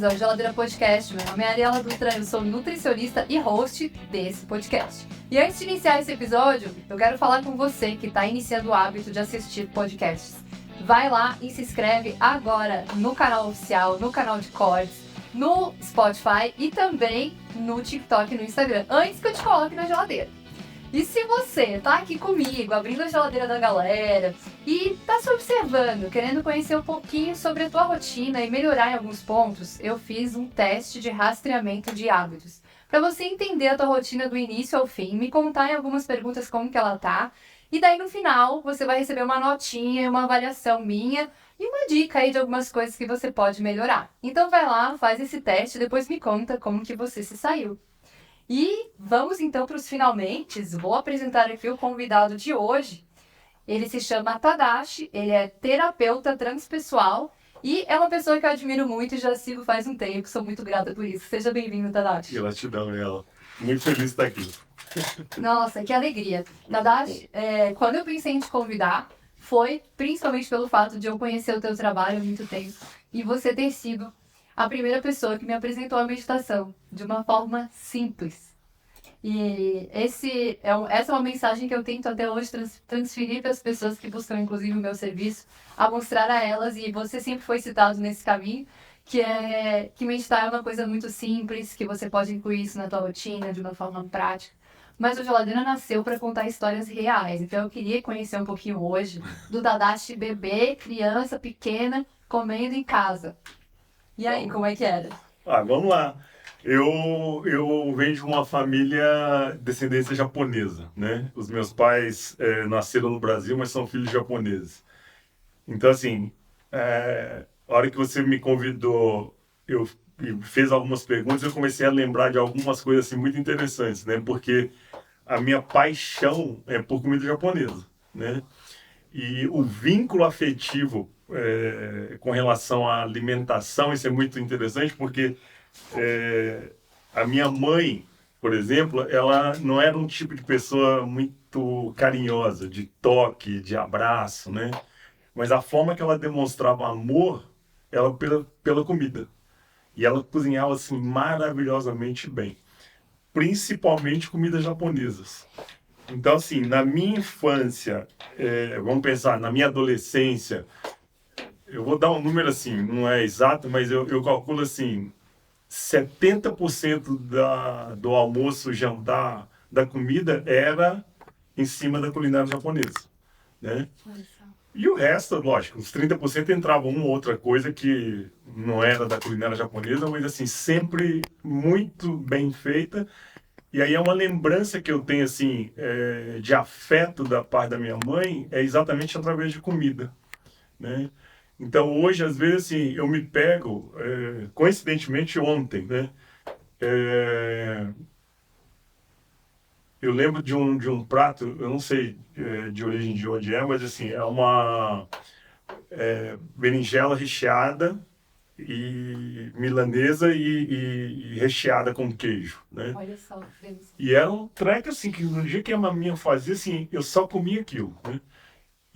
bem-vindos ao Geladeira Podcast. Meu nome é Ariela Dutra, eu sou nutricionista e host desse podcast. E antes de iniciar esse episódio, eu quero falar com você que está iniciando o hábito de assistir podcasts. Vai lá e se inscreve agora no canal oficial, no canal de cortes, no Spotify e também no TikTok e no Instagram, antes que eu te coloque na geladeira. E se você tá aqui comigo, abrindo a geladeira da galera e tá se observando, querendo conhecer um pouquinho sobre a tua rotina e melhorar em alguns pontos, eu fiz um teste de rastreamento de hábitos. Para você entender a tua rotina do início ao fim, me contar em algumas perguntas como que ela tá, e daí no final você vai receber uma notinha, uma avaliação minha e uma dica aí de algumas coisas que você pode melhorar. Então vai lá, faz esse teste e depois me conta como que você se saiu. E vamos então para os finalmente. Vou apresentar aqui o convidado de hoje. Ele se chama Tadashi, ele é terapeuta transpessoal e é uma pessoa que eu admiro muito e já sigo faz um tempo. Sou muito grata por isso. Seja bem-vindo, Tadashi. Gratidão, ela. Muito feliz de estar aqui. Nossa, que alegria. Tadashi, quando eu pensei em te convidar, foi principalmente pelo fato de eu conhecer o teu trabalho há muito tempo e você ter sido a primeira pessoa que me apresentou a meditação de uma forma simples. E essa é uma mensagem que eu tento até hoje transferir para as pessoas que buscam, inclusive, o meu serviço, a mostrar a elas, e você sempre foi citado nesse caminho, que meditar é uma coisa muito simples, que você pode incluir isso na tua rotina de uma forma prática. Mas o Geladeira nasceu para contar histórias reais, então eu queria conhecer um pouquinho hoje do Tadashi bebê, criança pequena, comendo em casa. E aí, como é que era? Vamos lá. Eu venho de uma família descendência japonesa, né? Os meus pais nasceram no Brasil, mas são filhos japoneses. Então, assim, a hora que você me convidou, eu fez algumas perguntas, eu comecei a lembrar de algumas coisas assim, muito interessantes, né? Porque a minha paixão é por comida japonesa, né? E o vínculo afetivo com relação à alimentação, isso é muito interessante, porque a minha mãe, por exemplo, ela não era um tipo de pessoa muito carinhosa, de toque, de abraço, né? Mas a forma que ela demonstrava amor era pela comida. E ela cozinhava assim maravilhosamente bem, principalmente comidas japonesas. Então, assim, na minha infância, vamos pensar, na minha adolescência, eu vou dar um número assim, não é exato, mas eu calculo assim, 70% do almoço, jantar, da comida era em cima da culinária japonesa, né? E o resto, lógico, uns 30% entrava uma ou outra coisa que não era da culinária japonesa, mas assim, sempre muito bem feita. E aí é uma lembrança que eu tenho, assim, de afeto da parte da minha mãe, é exatamente através de comida, né? Então, hoje, às vezes, assim, eu me pego, coincidentemente ontem, né? Eu lembro de um prato, eu não sei de origem de onde é, mas assim, é uma berinjela recheada e milanesa e recheada com queijo, né? Olha só, Deus. E era um treco assim, que no dia que a maminha fazia, assim, eu só comia aquilo, né?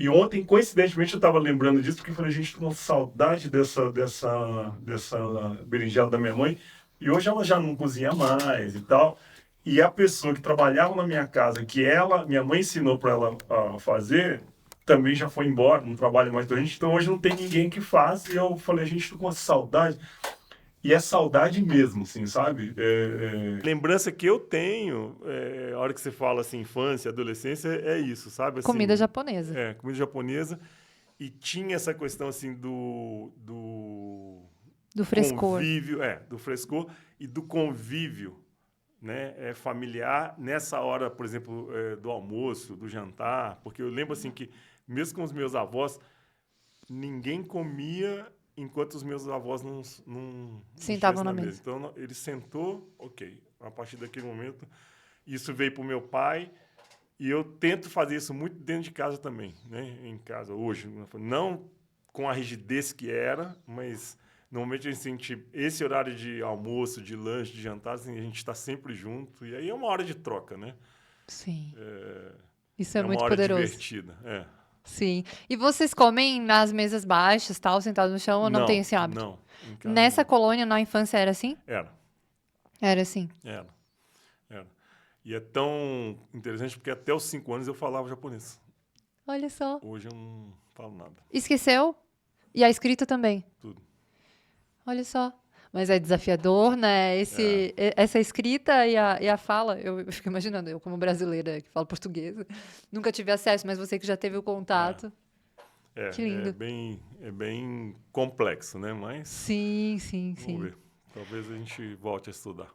E ontem, coincidentemente, eu estava lembrando disso, porque eu falei, gente, tô com saudade dessa berinjela da minha mãe. E hoje ela já não cozinha mais e tal. E a pessoa que trabalhava na minha casa, minha mãe ensinou para ela a fazer, também já foi embora, não trabalha mais com a gente. Então hoje não tem ninguém que faz. E eu falei, gente, tô com uma saudade. E é saudade mesmo, assim, sabe? Lembrança que eu tenho, a hora que você fala assim, infância, adolescência, é isso, sabe? Assim, Comida japonesa. Comida japonesa. E tinha essa questão, assim, Do frescor. convívio, do frescor e do convívio, né? Familiar, nessa hora, por exemplo, do almoço, do jantar. Porque eu lembro, assim, que mesmo com os meus avós, ninguém comia enquanto os meus avós não Sentavam na mesa. Então, ele sentou, ok. A partir daquele momento, isso veio para o meu pai. E eu tento fazer isso muito dentro de casa também, né? Em casa, hoje. Não com a rigidez que era, mas normalmente a gente sente esse horário de almoço, de lanche, de jantar, assim, a gente está sempre junto. E aí é uma hora de troca, né? Sim. Isso é uma muito hora poderoso. divertida. Sim. E vocês comem nas mesas baixas, tal, sentado no chão, ou não tem esse hábito? Não. Em casa Nessa não. colônia, na infância, era assim? Era. Era assim. Era. Era. E é tão interessante porque até os 5 anos eu falava japonês. Olha só. Hoje eu não falo nada. Esqueceu? E a escrita também? Tudo. Olha só. Mas é desafiador, né? Essa escrita e a fala, eu fico imaginando, eu como brasileira que falo português, nunca tive acesso, mas você que já teve o contato. Que lindo. É bem complexo, né? Mas Sim, sim, vamos sim. ver. Talvez a gente volte a estudar.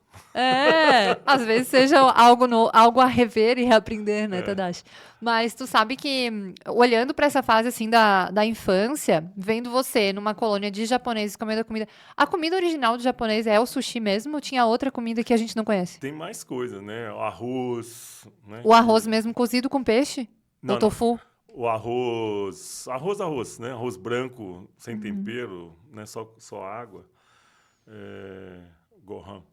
Às vezes seja algo a rever e reaprender, né, É. Tadashi? Mas tu sabe que, olhando para essa fase, assim, da infância, vendo você numa colônia de japoneses comendo a comida original do japonês é o sushi mesmo ou tinha outra comida que a gente não conhece? Tem mais coisa, né? O arroz, né? O arroz mesmo cozido com peixe? Não, Ou tofu? O arroz, né? Arroz branco, sem tempero, né? Só água. Gohan.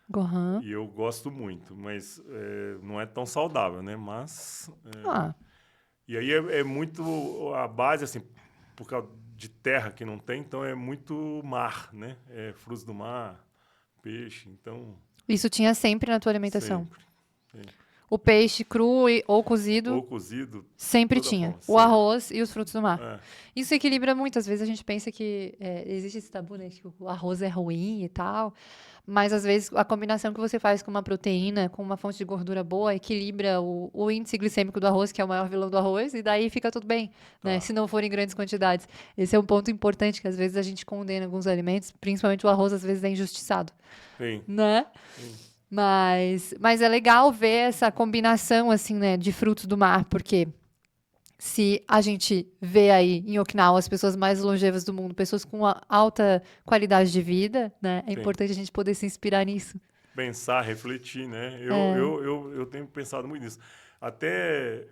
Gohan. E eu gosto muito, mas não é tão saudável, né? Mas... Ah, E aí é muito a base, assim, por causa de terra que não tem, então é muito mar, né? É frutos do mar, peixe, então... isso tinha sempre na tua alimentação? Sempre. O peixe cru ou cozido? Ou cozido. Sempre toda tinha. forma, O sempre. arroz e os frutos do mar. É. Isso equilibra muito. Às vezes a gente pensa que existe esse tabu, né? Que o arroz é ruim e tal. Mas às vezes a combinação que você faz com uma proteína, com uma fonte de gordura boa, equilibra o índice glicêmico do arroz, que é o maior vilão do arroz, e daí fica tudo bem, né? Tá. Se não for em grandes quantidades. Esse é um ponto importante, que às vezes a gente condena alguns alimentos, principalmente o arroz, às vezes é injustiçado, Sim. né? Sim. Mas é legal ver essa combinação, assim, né, de frutos do mar, porque se a gente vê aí em Okinawa as pessoas mais longevas do mundo, pessoas com uma alta qualidade de vida, né, é Sim. importante a gente poder se inspirar nisso. Pensar, refletir, né? Eu tenho pensado muito nisso. Até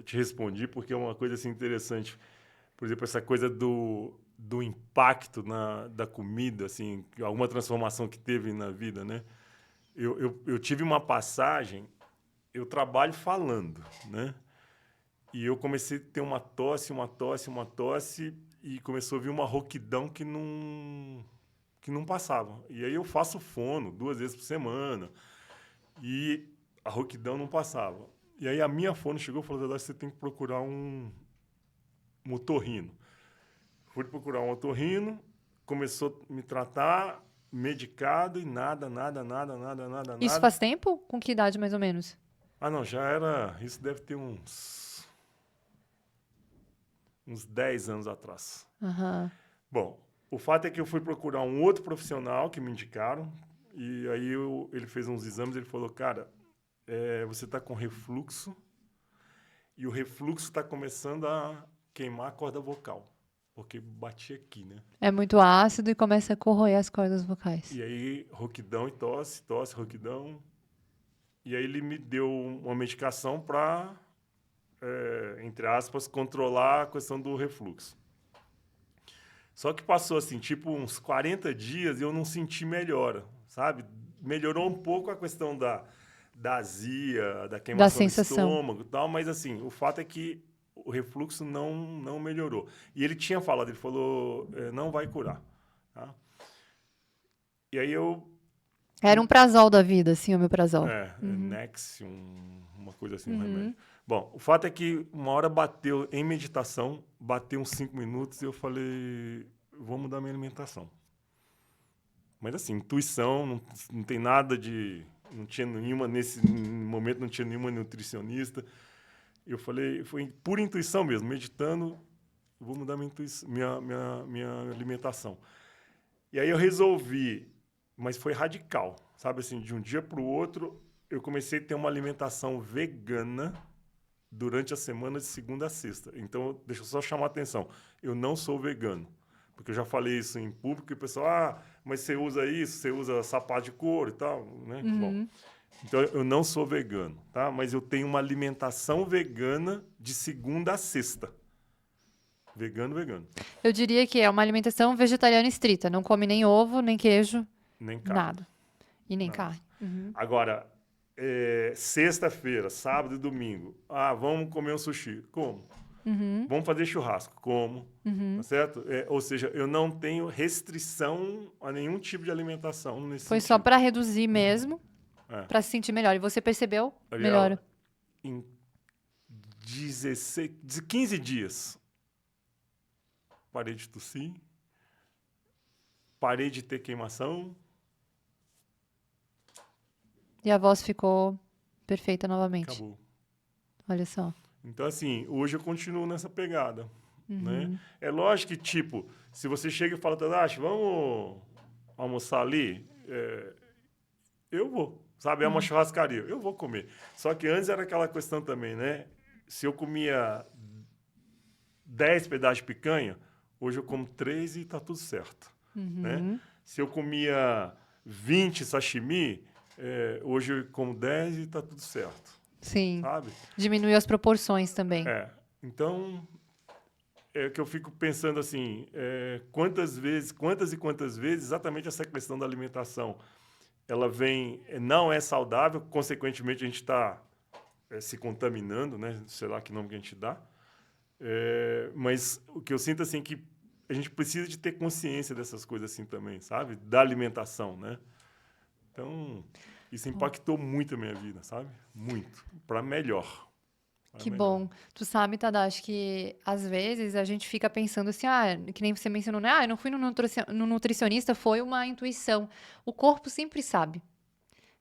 te respondi, porque é uma coisa assim, interessante. Por exemplo, essa coisa do impacto da comida, assim, alguma transformação que teve na vida, né? Eu tive uma passagem, eu trabalho falando, né? E eu comecei a ter uma tosse, e começou a vir uma rouquidão que não passava. E aí eu faço fono 2 vezes por semana, e a rouquidão não passava. E aí a minha fono chegou e falou, você tem que procurar um otorrino. Fui procurar um otorrino, começou a me tratar, medicado, e nada. Isso faz tempo? Com que idade, mais ou menos? Ah, não, já era... Isso deve ter uns 10 anos atrás. Aham. Bom, o fato é que eu fui procurar um outro profissional que me indicaram, e aí ele fez uns exames, ele falou, cara, você está com refluxo, e o refluxo está começando a queimar a corda vocal, porque batia aqui, né? É muito ácido e começa a corroer as cordas vocais. E aí, rouquidão e tosse, rouquidão. E aí ele me deu uma medicação para, entre aspas, controlar a questão do refluxo. Só que passou, assim, tipo uns 40 dias e eu não senti melhora, sabe? Melhorou um pouco a questão da azia, da queimação no estômago e tal, mas, assim, o fato é que o refluxo não melhorou. E ele tinha falado, ele falou, não vai curar, tá? E aí Era um prazol da vida, assim, o meu prazol. Nexium, uma coisa assim, um remédio. Bom, o fato é que uma hora bateu em meditação, bateu uns 5 minutos e eu falei, vou mudar minha alimentação. Mas assim, intuição, não tem nada de... Não tinha nenhuma, nesse momento não tinha nenhuma nutricionista. Eu falei, foi por intuição mesmo, meditando, vou mudar minha alimentação. E aí eu resolvi, mas foi radical, sabe assim, de um dia para o outro, eu comecei a ter uma alimentação vegana durante a semana de segunda a sexta. Então, deixa eu só chamar a atenção, eu não sou vegano, porque eu já falei isso em público e o pessoal, mas você usa isso, você usa sapato de couro e tal, né? Bom, então eu não sou vegano, tá? Mas eu tenho uma alimentação vegana de segunda a sexta. Vegano. Eu diria que é uma alimentação vegetariana estrita, não come nem ovo, nem queijo, nem carne. Nada. E nem carne. Agora, sexta-feira, sábado e domingo, vamos comer um sushi. Como? Vamos fazer churrasco, como, tá certo? Ou seja, eu não tenho restrição a nenhum tipo de alimentação nesse Foi sentido. só para reduzir mesmo, É. para se sentir melhor. E você percebeu? Ariel, Melhora. Em 15 dias, parei de tossir, parei de ter queimação. E a voz ficou perfeita novamente. Acabou. Olha só. Então, assim, hoje eu continuo nessa pegada, né? É lógico que, tipo, se você chega e fala, Tadashi, vamos almoçar ali, eu vou, sabe? É uma churrascaria, eu vou comer. Só que antes era aquela questão também, né? Se eu comia 10 pedaços de picanha, hoje eu como 3 e tá tudo certo, né? Se eu comia 20 sashimi, hoje eu como 10 e tá tudo certo. Sim. Sabe? Diminuiu as proporções também. Então, é que eu fico pensando assim, quantas e quantas vezes exatamente essa questão da alimentação, ela vem, não é saudável, consequentemente a gente está se contaminando, né? Sei lá que nome que a gente dá. Mas o que eu sinto assim que a gente precisa de ter consciência dessas coisas assim também, sabe? Da alimentação, né? Então, isso impactou muito a minha vida, sabe? Muito. Para melhor. Que bom. Tu sabe, Tadashi, que às vezes a gente fica pensando assim, que nem você mencionou, né? Eu não fui no nutricionista, foi uma intuição. O corpo sempre sabe,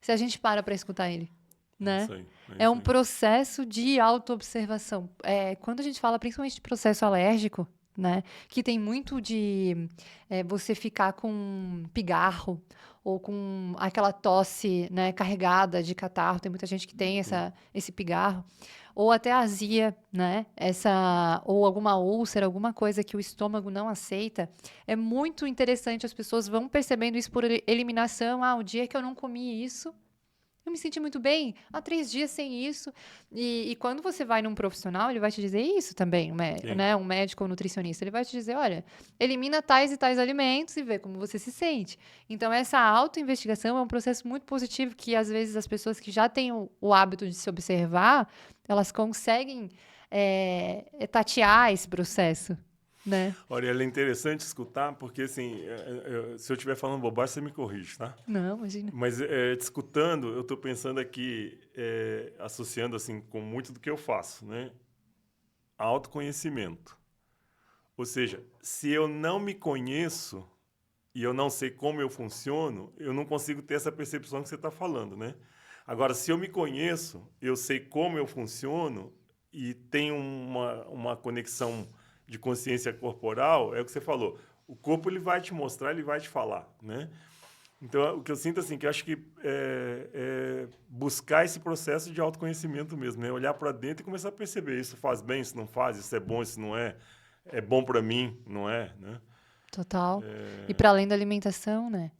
se a gente para escutar ele, né? Isso aí, É um isso aí. processo de autoobservação. Quando a gente fala principalmente de processo alérgico, né? Que tem muito de você ficar com pigarro ou com aquela tosse, né, carregada de catarro. Tem muita gente que tem esse pigarro. Ou até azia, né? Ou alguma úlcera, alguma coisa que o estômago não aceita. É muito interessante, as pessoas vão percebendo isso por eliminação. O dia que eu não comi isso, eu me senti muito bem. Há 3 dias sem isso. E quando você vai num profissional, ele vai te dizer isso também, né? Um médico ou nutricionista. Ele vai te dizer, olha, elimina tais e tais alimentos e vê como você se sente. Então, essa autoinvestigação é um processo muito positivo que, às vezes, as pessoas que já têm o hábito de se observar, elas conseguem tatear esse processo, né? Olha, é interessante escutar, porque, assim, se eu estiver falando bobagem, você me corrige, tá? Não, imagina. Mas, te escutando, eu estou pensando aqui, associando, assim, com muito do que eu faço, né? Autoconhecimento. Ou seja, se eu não me conheço e eu não sei como eu funciono, eu não consigo ter essa percepção que você está falando, né? Agora, se eu me conheço, eu sei como eu funciono e tenho uma conexão de consciência corporal, é o que você falou. O corpo ele vai te mostrar, ele vai te falar, né? Então, o que eu sinto assim, que eu acho que é buscar esse processo de autoconhecimento mesmo, né? Olhar para dentro e começar a perceber isso faz bem, isso não faz, isso é bom, isso não é, é bom para mim, não é, né? Total. E para além da alimentação, né?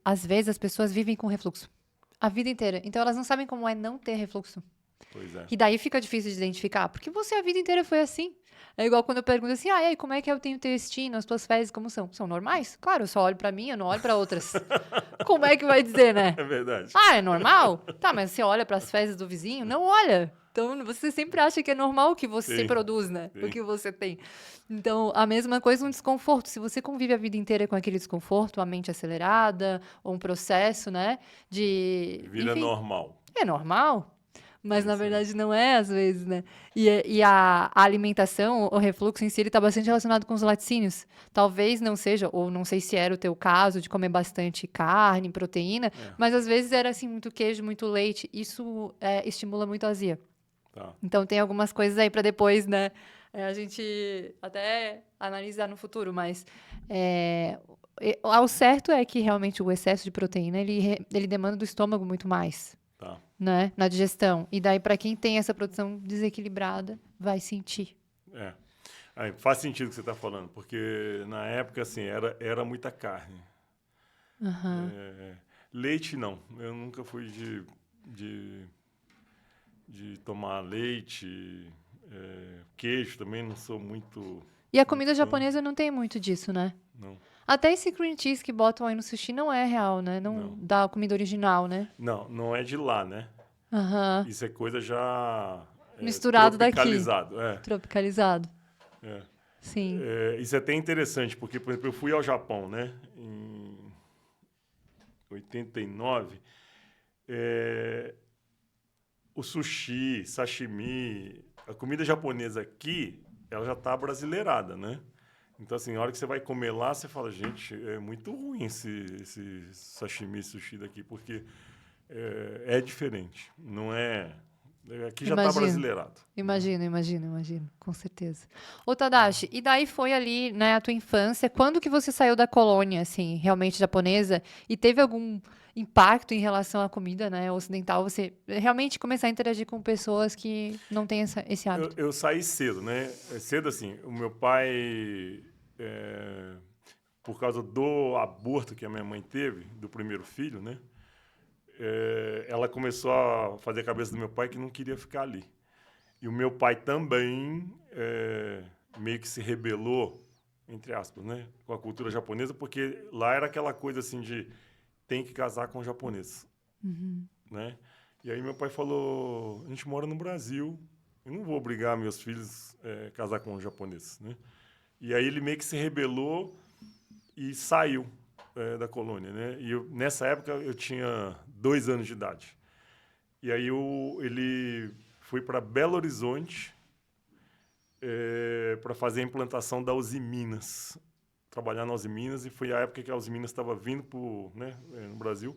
Às vezes as pessoas vivem com refluxo a vida inteira. Então elas não sabem como é não ter refluxo. Pois é. E daí fica difícil de identificar, porque você a vida inteira foi assim. É igual quando eu pergunto assim, e aí, como é que eu tenho intestino, as tuas fezes, como são? São normais? Claro, eu só olho pra mim, eu não olho pra outras. Como é que vai dizer, né? É verdade. É normal? Tá, mas você olha pras fezes do vizinho? Não olha. Então, você sempre acha que é normal o que você Sim, produz, né? sim. O que você tem. Então, a mesma coisa, um desconforto. Se você convive a vida inteira com aquele desconforto, a mente acelerada, ou um processo, né? Vira Enfim, normal. é normal. Mas, na Sim. verdade, não é, às vezes, né? E a alimentação, o refluxo em si, ele está bastante relacionado com os laticínios. Talvez não seja, ou não sei se era o teu caso, de comer bastante carne, proteína, mas às vezes era, assim, muito queijo, muito leite. Isso estimula muito a azia. Tá. Então, tem algumas coisas aí para depois, né? A gente até analisar no futuro, mas... ao certo é que, realmente, o excesso de proteína, ele demanda do estômago muito mais. Tá. Né, na digestão. E daí, para quem tem essa produção desequilibrada, vai sentir. Aí, faz sentido o que você está falando, porque na época, assim, era muita carne. Leite, não. Eu nunca fui de tomar leite. Queijo também não sou muito... E a comida japonesa não tem muito disso, né? Não. Até esse cream cheese que botam aí no sushi não é real, né? Não dá a comida original, né? Não é de lá, né? Isso é coisa já Misturado daqui. tropicalizado. Tropicalizado. É. Sim. Isso é até interessante, porque, por exemplo, eu fui ao Japão, né, em 89. O sushi, sashimi, a comida japonesa aqui, ela já está brasileirada, né? Então, assim, na hora que você vai comer lá, você fala, gente, é muito ruim esse sashimi, sushi daqui, porque é diferente. Não é... Aqui já está brasileirado. Imagino, com certeza. Ô, Tadashi, e daí foi ali, né, a tua infância, quando que você saiu da colônia, assim, realmente japonesa, e teve algum impacto em relação à comida, né, ocidental, você realmente começar a interagir com pessoas que não têm esse hábito? Eu saí cedo, né? Cedo, assim, o meu pai, por causa do aborto que a minha mãe teve, do primeiro filho, né? Ela começou a fazer a cabeça do meu pai que não queria ficar ali. E o meu pai também meio que se rebelou, entre aspas, né, com a cultura japonesa, porque lá era aquela coisa assim de tem que casar com um japonês, né? E aí meu pai falou, a gente mora no Brasil, eu não vou obrigar meus filhos a casar com um japonês, né? E aí ele meio que se rebelou e saiu da colônia, né? E nessa época eu tinha 2 anos de idade. E aí ele foi para Belo Horizonte para fazer a implantação da Uzi Minas, trabalhar na Uzi Minas, e foi a época que a Uzi Minas estava vindo no Brasil,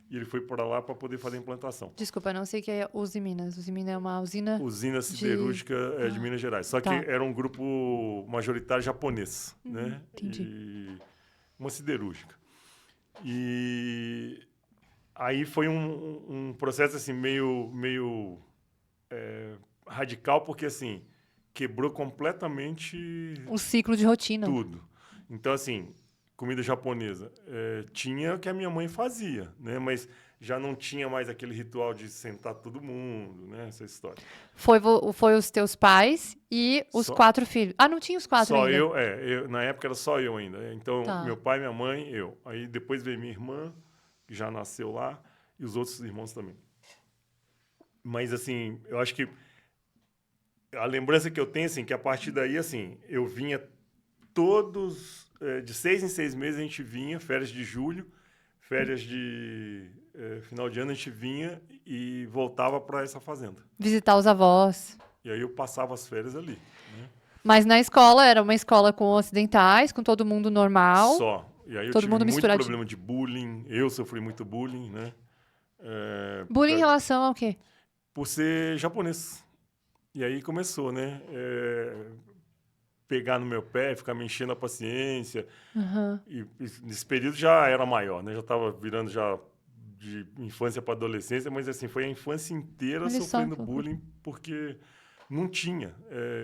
e ele foi para lá para poder fazer a implantação. Desculpa, não sei o que é Uzi Minas. Uzi Minas é uma usina... Usina siderúrgica de Minas Gerais. Só que era um grupo majoritário japonês, né? Entendi. E uma siderúrgica. E aí foi um processo assim meio radical, porque assim quebrou completamente O ciclo de rotina. tudo. Então assim, comida japonesa tinha o que a minha mãe fazia, né? Mas já não tinha mais aquele ritual de sentar todo mundo, né? Essa história. Foi os teus pais e os 4 filhos. Ah, não tinha os 4 Só ainda? eu, na época era só eu ainda. Então, Tá. meu pai, minha mãe, eu. Aí depois veio minha irmã, que já nasceu lá, e os outros irmãos também. Mas, assim, eu acho que a lembrança que eu tenho, assim, que a partir daí, assim, eu vinha todos... de 6 em 6 meses a gente vinha, férias de julho, férias de final de ano a gente vinha e voltava para essa fazenda. Visitar os avós. E aí eu passava as férias ali, né? Mas na escola, era uma escola com ocidentais, com todo mundo normal. Só. E aí eu Todo tive mundo muito misturadinho. problema de bullying. Eu sofri muito bullying, né? Bullying em relação ao quê? Por ser japonês. E aí começou, né? Pegar no meu pé, ficar me enchendo a paciência. E nesse período já era maior, né? Já estava virando já de infância para adolescência, mas assim, foi a infância inteira sofrendo bullying, porque não tinha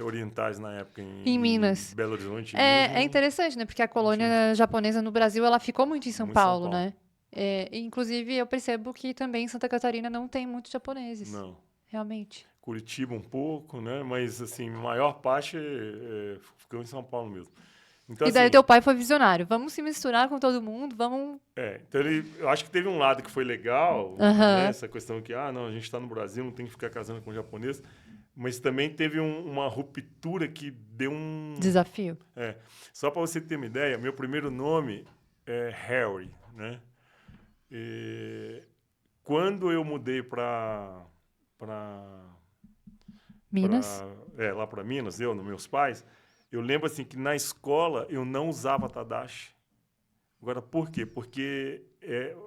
orientais na época em Minas. Em Belo Horizonte. É interessante, né? Porque a colônia japonesa no Brasil, ela ficou muito em São Paulo, né? Inclusive, eu percebo que também em Santa Catarina não tem muitos japoneses. Não. Realmente. Curitiba um pouco, né? Mas, assim, a maior parte ficou em São Paulo mesmo. Então, e daí assim, teu pai foi visionário. Vamos se misturar com todo mundo, vamos... então eu acho que teve um lado que foi legal, né? Essa questão que, não, a gente está no Brasil, não tem que ficar casando com japonês. Mas também teve uma ruptura que deu um... Desafio. Só para você ter uma ideia, meu primeiro nome é Harry, né? Quando eu mudei para Minas? Lá para Minas, meus pais, eu lembro assim que na escola eu não usava Tadashi. Agora, por quê? Porque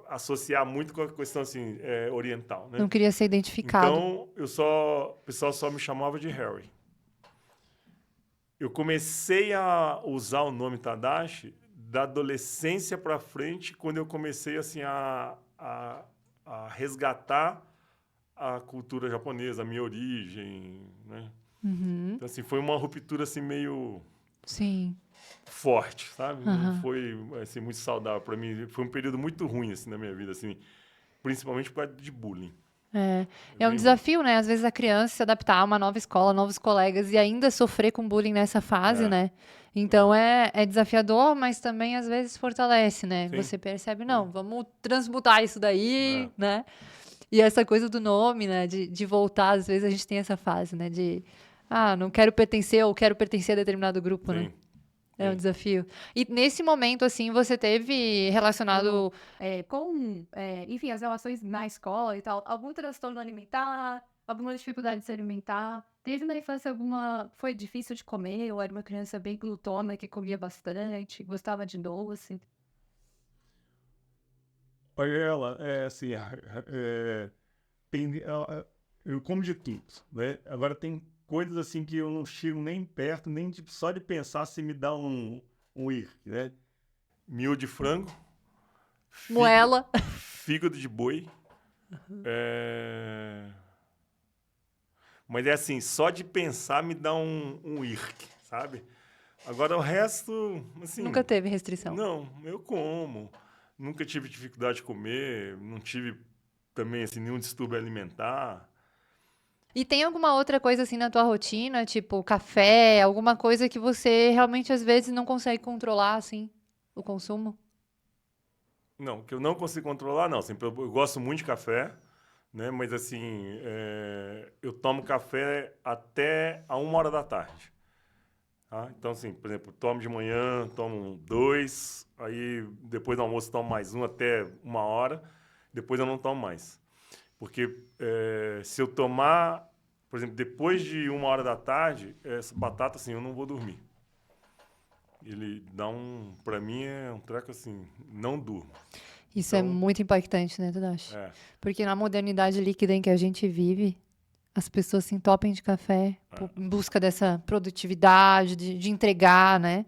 associar muito com a questão assim, oriental, né? Não queria ser identificado. Então, o pessoal só me chamava de Harry. Eu comecei a usar o nome Tadashi da adolescência para frente, quando eu comecei assim a resgatar a cultura japonesa, a minha origem, né? Então, assim, foi uma ruptura assim meio forte, sabe? Não foi assim muito saudável para mim. Foi um período muito ruim assim na minha vida, assim, principalmente por causa de bullying. É um desafio, né? Às vezes a criança se adaptar a uma nova escola, novos colegas e ainda sofrer com bullying nessa fase, né? Então é desafiador, mas também às vezes fortalece, né? Sim. Você percebe, não, vamos transmutar isso daí, né? E essa coisa do nome, né? De voltar, às vezes a gente tem essa fase, né? Não quero pertencer ou quero pertencer a determinado grupo, né? Sim. É um desafio. E nesse momento, assim, você teve relacionado Enfim, as relações na escola e tal, algum transtorno alimentar, alguma dificuldade de se alimentar? Teve na infância foi difícil de comer, ou era uma criança bem glutona, que comia bastante, gostava de doce? Olha, ela, assim, eu como de tudo, né? Agora tem coisas assim que eu não chego nem perto, nem só de pensar se me dá um ir, né? Mil de frango, moela. fígado de boi, mas é assim, só de pensar me dá um irk, sabe? Agora o resto, assim, Nunca teve restrição. não, eu como. Nunca tive dificuldade de comer, não tive também assim, nenhum distúrbio alimentar. E tem alguma outra coisa assim na tua rotina, tipo café, alguma coisa que você realmente às vezes não consegue controlar, assim, o consumo? Não, que eu não consigo controlar, não. Sempre, eu gosto muito de café, né? Mas assim, eu tomo café até a 1 hora da tarde. Tá? Então, assim, por exemplo, tomo de manhã, tomo 2, aí depois do almoço tomo mais um até 1 hora, depois eu não tomo mais. Porque se eu tomar, por exemplo, depois de 1 hora da tarde, essa batata, assim, eu não vou dormir. Ele dá pra mim é um treco assim, não durmo. Isso é Então, muito impactante, né, Tadashi? é, Porque na modernidade líquida em que a gente vive, as pessoas se entopem de café em busca dessa produtividade, de entregar, né?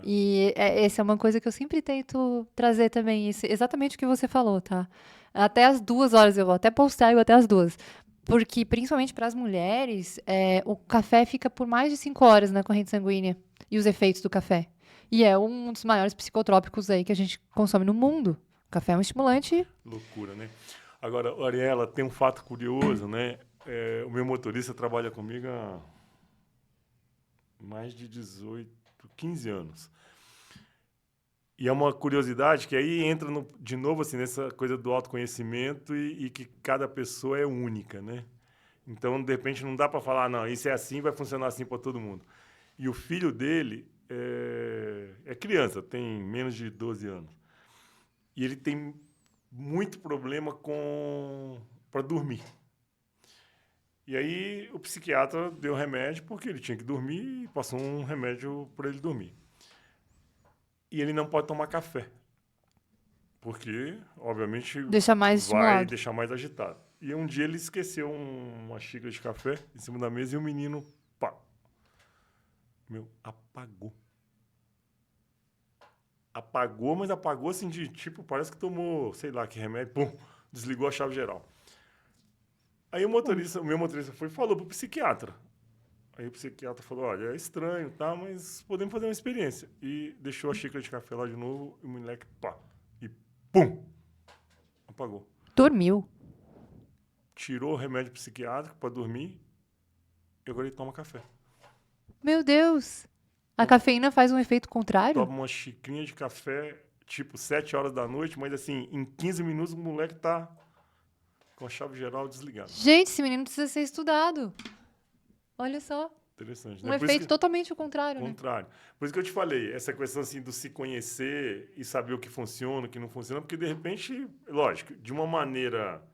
E essa é uma coisa que eu sempre tento trazer também, exatamente o que você falou, tá? Até as 2 horas, eu vou até postar eu até as 2. Porque, principalmente para as mulheres, o café fica por mais de 5 horas na corrente sanguínea. E os efeitos do café. E é um dos maiores psicotrópicos aí que a gente consome no mundo. O café é um estimulante. loucura, né? Agora, Ariela, tem um fato curioso, né? O meu motorista trabalha comigo há mais de 18, 15 anos. E é uma curiosidade que aí entra de novo assim, nessa coisa do autoconhecimento e que cada pessoa é única, né? Então, de repente, não dá para falar, não, isso é assim, vai funcionar assim para todo mundo. E o filho dele é criança, tem menos de 12 anos. E ele tem muito problema para dormir. E aí o psiquiatra deu remédio porque ele tinha que dormir e passou um remédio para ele dormir. E ele não pode tomar café, porque, obviamente, Deixa mais vai estimulado. deixar mais agitado. E um dia ele esqueceu uma xícara de café em cima da mesa e o menino, pá, apagou. Apagou, mas apagou assim de tipo, parece que tomou, sei lá, que remédio, pum, desligou a chave geral. Aí o meu motorista foi e falou pro psiquiatra. Aí o psiquiatra falou, olha, é estranho, tá, mas podemos fazer uma experiência. E deixou a xícara de café lá de novo e o moleque, pá, e pum, apagou. Dormiu. Tirou o remédio psiquiátrico para dormir e agora ele toma café. Meu Deus! A cafeína faz um efeito contrário? Toma uma xicrinha de café, tipo 7 horas da noite, mas assim, em 15 minutos o moleque tá com a chave geral desligada. Gente, esse menino precisa ser estudado. Olha só. Interessante, Um né? efeito totalmente o contrário, né? Contrário. Por isso que eu te falei, essa questão assim do se conhecer e saber o que funciona, o que não funciona, porque de repente, lógico, de uma maneira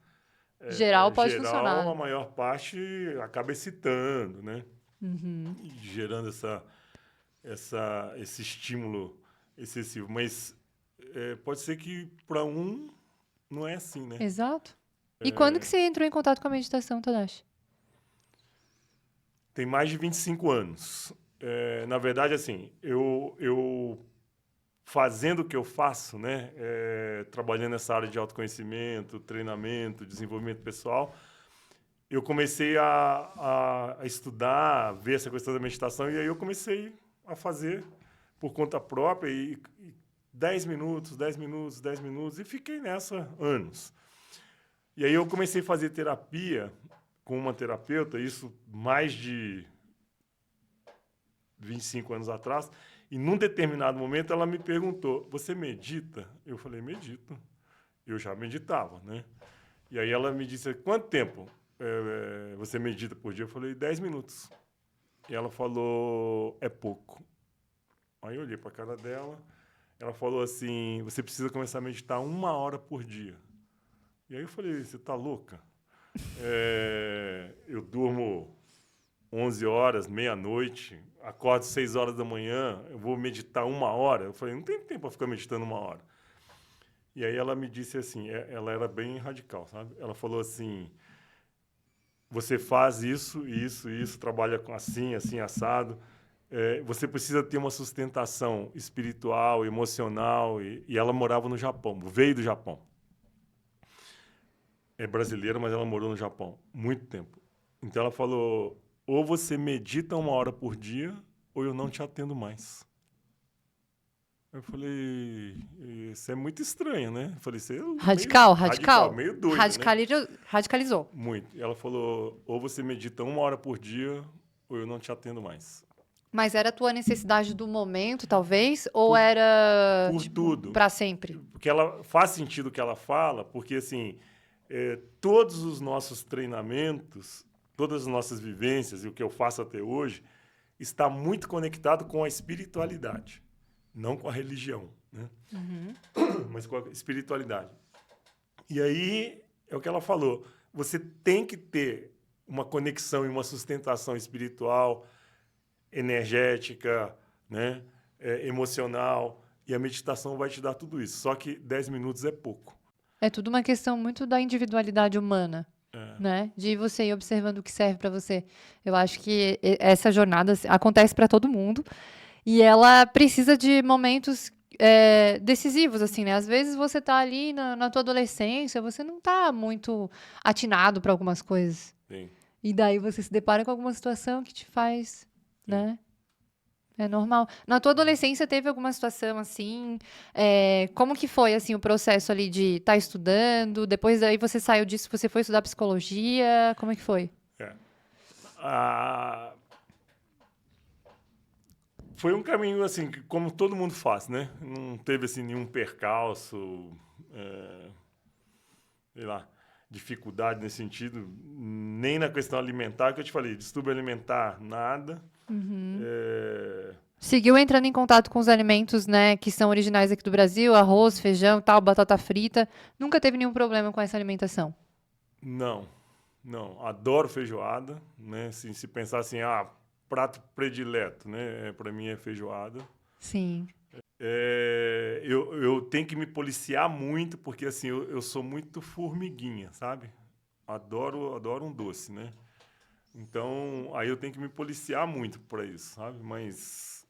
Geral pode geral, funcionar. a maior parte acaba excitando, né? E gerando esse estímulo excessivo. Mas pode ser que para um não é assim, né? Exato. E quando que você entrou em contato com a meditação, Tadashi? Tem mais de 25 anos. Na verdade, assim, eu fazendo o que eu faço, né? Trabalhando nessa área de autoconhecimento, treinamento, desenvolvimento pessoal, eu comecei a estudar, ver essa questão da meditação, e aí eu comecei a fazer por conta própria, e 10 minutos, 10 minutos, 10 minutos, e fiquei nessa anos. E aí eu comecei a fazer terapia com uma terapeuta, isso mais de 25 anos atrás, e num determinado momento ela me perguntou, você medita? Eu falei, medito. Eu já meditava, né? E aí ela me disse, quanto tempo você medita por dia? Eu falei, 10 minutos. E ela falou, é pouco. Aí eu olhei para a cara dela, ela falou assim, você precisa começar a meditar 1 hora por dia. E aí eu falei, você tá louca? Eu durmo 11 horas, meia-noite, acordo 6 horas da manhã, eu vou meditar 1 hora? Eu falei, não tem tempo para ficar meditando 1 hora. E aí ela me disse assim, ela era bem radical, sabe? Ela falou assim, você faz isso, trabalha com assim, assado. Você precisa ter uma sustentação espiritual, emocional. E ela morava no Japão, veio do Japão. É brasileira, mas ela morou no Japão muito tempo. Então ela falou, ou você medita 1 hora por dia, ou eu não te atendo mais. Eu falei, isso é muito estranho, né? Eu falei, você é Radical. Meio doido, né? Radicalizou. Muito. E ela falou, ou você medita 1 hora por dia, ou eu não te atendo mais. Mas era a tua necessidade do momento, talvez? Ou era, Por tudo. para sempre? Porque ela faz sentido o que ela fala, porque, assim, todos os nossos treinamentos, todas as nossas vivências e o que eu faço até hoje, está muito conectado com a espiritualidade. Não com a religião, né? Mas com a espiritualidade. E aí, é o que ela falou, você tem que ter uma conexão e uma sustentação espiritual, energética, né? Emocional, e a meditação vai te dar tudo isso. Só que 10 minutos é pouco. É tudo uma questão muito da individualidade humana, né? De você ir observando o que serve para você. Eu acho que essa jornada acontece para todo mundo. E ela precisa de momentos decisivos, assim, né? Às vezes você tá ali na tua adolescência, você não tá muito atinado para algumas coisas. Sim. E daí você se depara com alguma situação que te faz, né? É normal. Na tua adolescência teve alguma situação assim? Como que foi, assim, o processo ali de estar estudando? Depois daí você saiu disso, você foi estudar psicologia? Como é que foi? Foi um caminho, assim, como todo mundo faz, né? Não teve, assim, nenhum percalço, sei lá, dificuldade nesse sentido, nem na questão alimentar, que eu te falei, distúrbio alimentar, nada. Seguiu entrando em contato com os alimentos, né, que são originais aqui do Brasil, arroz, feijão, tal, batata frita. Nunca teve nenhum problema com essa alimentação? Não. Adoro feijoada, né? Assim, se pensar assim, prato predileto, né? Para mim é feijoada. Sim. Eu tenho que me policiar muito, porque assim, eu sou muito formiguinha, sabe? Adoro um doce, né? Então, aí eu tenho que me policiar muito para isso, sabe? Mas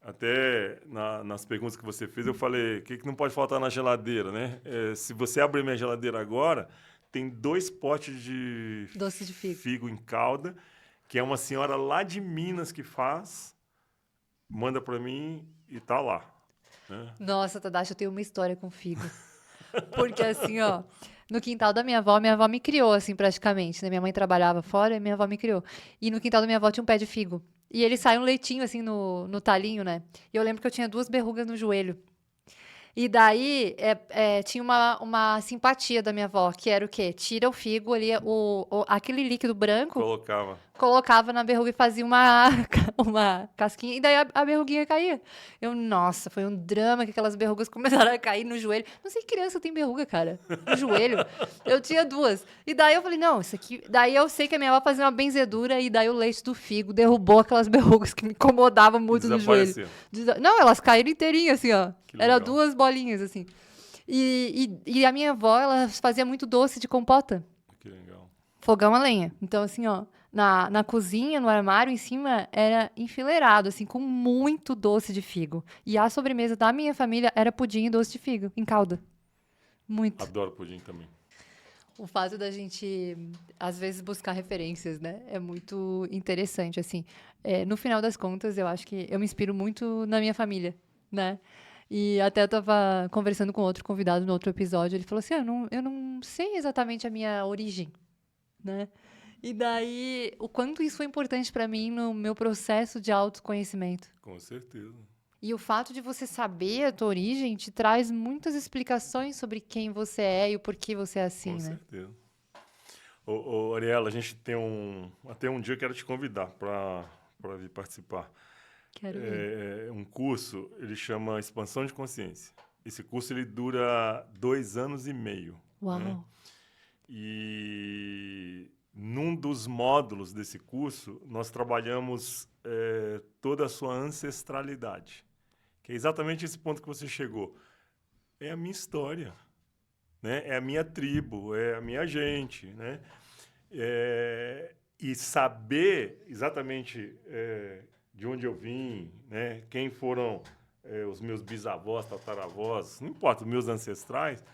até nas perguntas que você fez, eu falei, o que não pode faltar na geladeira, né? Se você abrir minha geladeira agora, tem 2 potes de doce de figo em calda, que é uma senhora lá de Minas que faz, manda para mim e tá lá. Né? Nossa, Tadashi, eu tenho uma história com figo. Porque assim, ó, no quintal da minha avó me criou, assim, praticamente, né? Minha mãe trabalhava fora e minha avó me criou. E no quintal da minha avó tinha um pé de figo. E ele sai um leitinho, assim, no talinho, né? E eu lembro que eu tinha 2 verrugas no joelho. E daí, tinha uma simpatia da minha avó, que era o quê? Tira o figo ali, aquele líquido branco, colocava na verruga e fazia uma casquinha, e daí a verruguinha caía. Nossa, foi um drama que aquelas verrugas começaram a cair no joelho. Não sei que criança tem verruga, cara, no joelho. Eu tinha 2. E daí eu falei, não, isso aqui... Daí eu sei que a minha avó fazia uma benzedura, e daí o leite do figo derrubou aquelas verrugas que me incomodavam muito no joelho. Não, elas caíram inteirinhas, assim, ó. Era 2 bolinhas, assim. E a minha avó, ela fazia muito doce de compota. Que legal. Fogão a lenha. Então, assim, ó, na cozinha, no armário, em cima, era enfileirado, assim, com muito doce de figo. E a sobremesa da minha família era pudim e doce de figo, em calda. Muito. Adoro pudim também. O fato da gente, às vezes, buscar referências, né? É muito interessante, assim. No final das contas, eu acho que eu me inspiro muito na minha família, né? E até eu estava conversando com outro convidado no outro episódio, ele falou assim, eu não sei exatamente a minha origem, né? E daí, o quanto isso foi importante para mim no meu processo de autoconhecimento. Com certeza. E o fato de você saber a tua origem te traz muitas explicações sobre quem você é e o porquê você é assim, Com né? certeza. Ô, Ariela, a gente tem até um dia eu quero te convidar para vir participar. Quero ir. Um curso, ele chama Expansão de Consciência. Esse curso ele dura 2 anos e meio. Uau. Né? E num dos módulos desse curso, nós trabalhamos toda a sua ancestralidade. Que é exatamente esse ponto que você chegou. É a minha história, né? É a minha tribo, é a minha gente, né? E saber exatamente de onde eu vim, né? Quem foram os meus bisavós, tataravós, não importa, os meus ancestrais,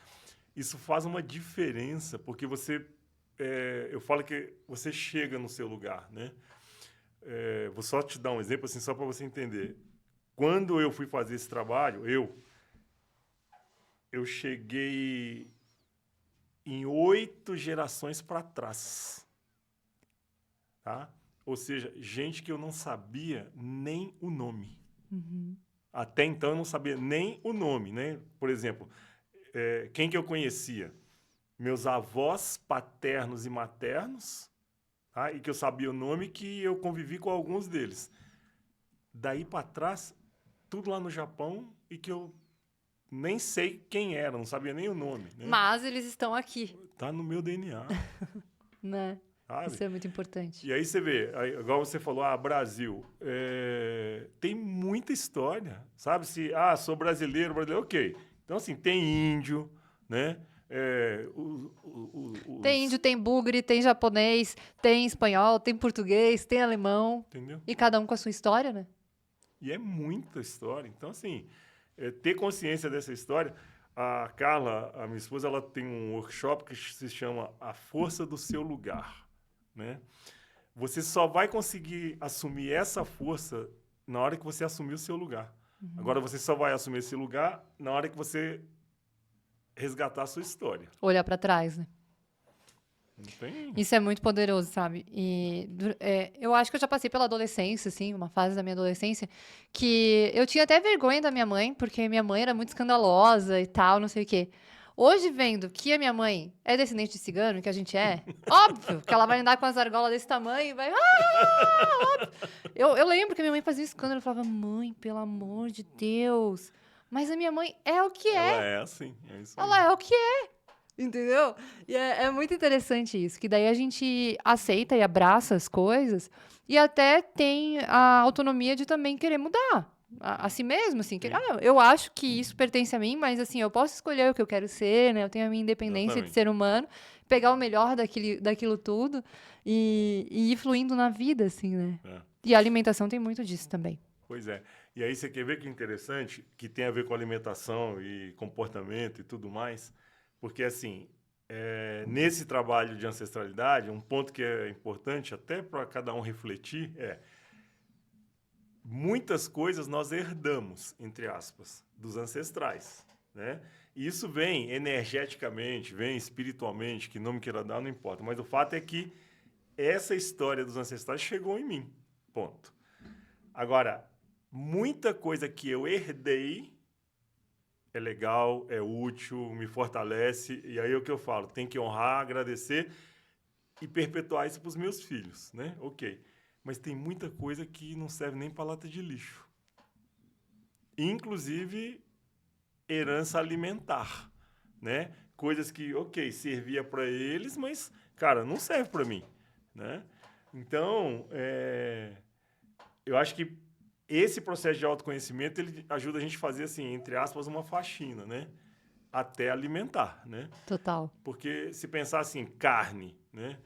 isso faz uma diferença, porque você, eu falo que você chega no seu lugar, né? Vou só te dar um exemplo, assim, só para você entender. Quando eu fui fazer esse trabalho, eu cheguei em 8 gerações para trás. Tá? Ou seja, gente que eu não sabia nem o nome. Uhum. Até então eu não sabia nem o nome, né? Por exemplo, quem que eu conhecia? Meus avós paternos e maternos, tá? E que eu sabia o nome, que eu convivi com alguns deles. Daí para trás, tudo lá no Japão, e que eu nem sei quem era, não sabia nem o nome. Né? Mas eles estão aqui, Tá no meu DNA. né? Sabe? Isso é muito importante. E aí você vê, igual você falou, Brasil, tem muita história, sabe? Sou brasileiro, ok. Então, assim, tem índio, né? Tem índio, tem bugre, tem japonês, tem espanhol, tem português, tem alemão. Entendeu? E cada um com a sua história, né? E é muita história. Então, assim, ter consciência dessa história. A Carla, a minha esposa, ela tem um workshop que se chama A Força do Seu Lugar. Né? Você só vai conseguir assumir essa força na hora que você assumir o seu lugar. Uhum. Agora, você só vai assumir esse lugar na hora que você resgatar a sua história. Olhar para trás, né? Não tem... Isso é muito poderoso, sabe? E eu acho que eu já passei pela adolescência, assim, uma fase da minha adolescência, que eu tinha até vergonha da minha mãe, porque minha mãe era muito escandalosa e tal, não sei o quê. Hoje, vendo que a minha mãe é descendente de cigano, que a gente é, óbvio que ela vai andar com as argolas desse tamanho e vai... óbvio. Eu lembro que a minha mãe fazia um escândalo, eu falava, mãe, pelo amor de Deus. Mas a minha mãe é o que é. Ela é assim, é isso aí. Ela é o que é. Entendeu? E é muito interessante isso, que daí a gente aceita e abraça as coisas e até tem a autonomia de também querer mudar a si mesmo, assim. Eu acho que isso pertence a mim, mas assim, eu posso escolher o que eu quero ser, né? Eu tenho a minha independência de ser humano, pegar o melhor daquilo tudo e ir fluindo na vida, assim, né? E a alimentação tem muito disso também. Pois é. E aí você quer ver que interessante, que tem a ver com alimentação e comportamento e tudo mais... Porque, assim, nesse trabalho de ancestralidade, um ponto que é importante até para cada um refletir muitas coisas nós herdamos, entre aspas, dos ancestrais, né? E isso vem energeticamente, vem espiritualmente, que nome queira dar, não importa. Mas o fato é que essa história dos ancestrais chegou em mim, ponto. Agora, muita coisa que eu herdei... é legal, é útil, me fortalece, e aí é o que eu falo, tem que honrar, agradecer e perpetuar isso para os meus filhos, né? Ok. Mas tem muita coisa que não serve nem para lata de lixo. Inclusive, herança alimentar, né? Coisas que, ok, servia para eles, mas, cara, não serve para mim, né? Então, eu acho que esse processo de autoconhecimento, ele ajuda a gente a fazer, assim, entre aspas, uma faxina, né? Até alimentar, né? Total. Porque se pensar assim, carne, né?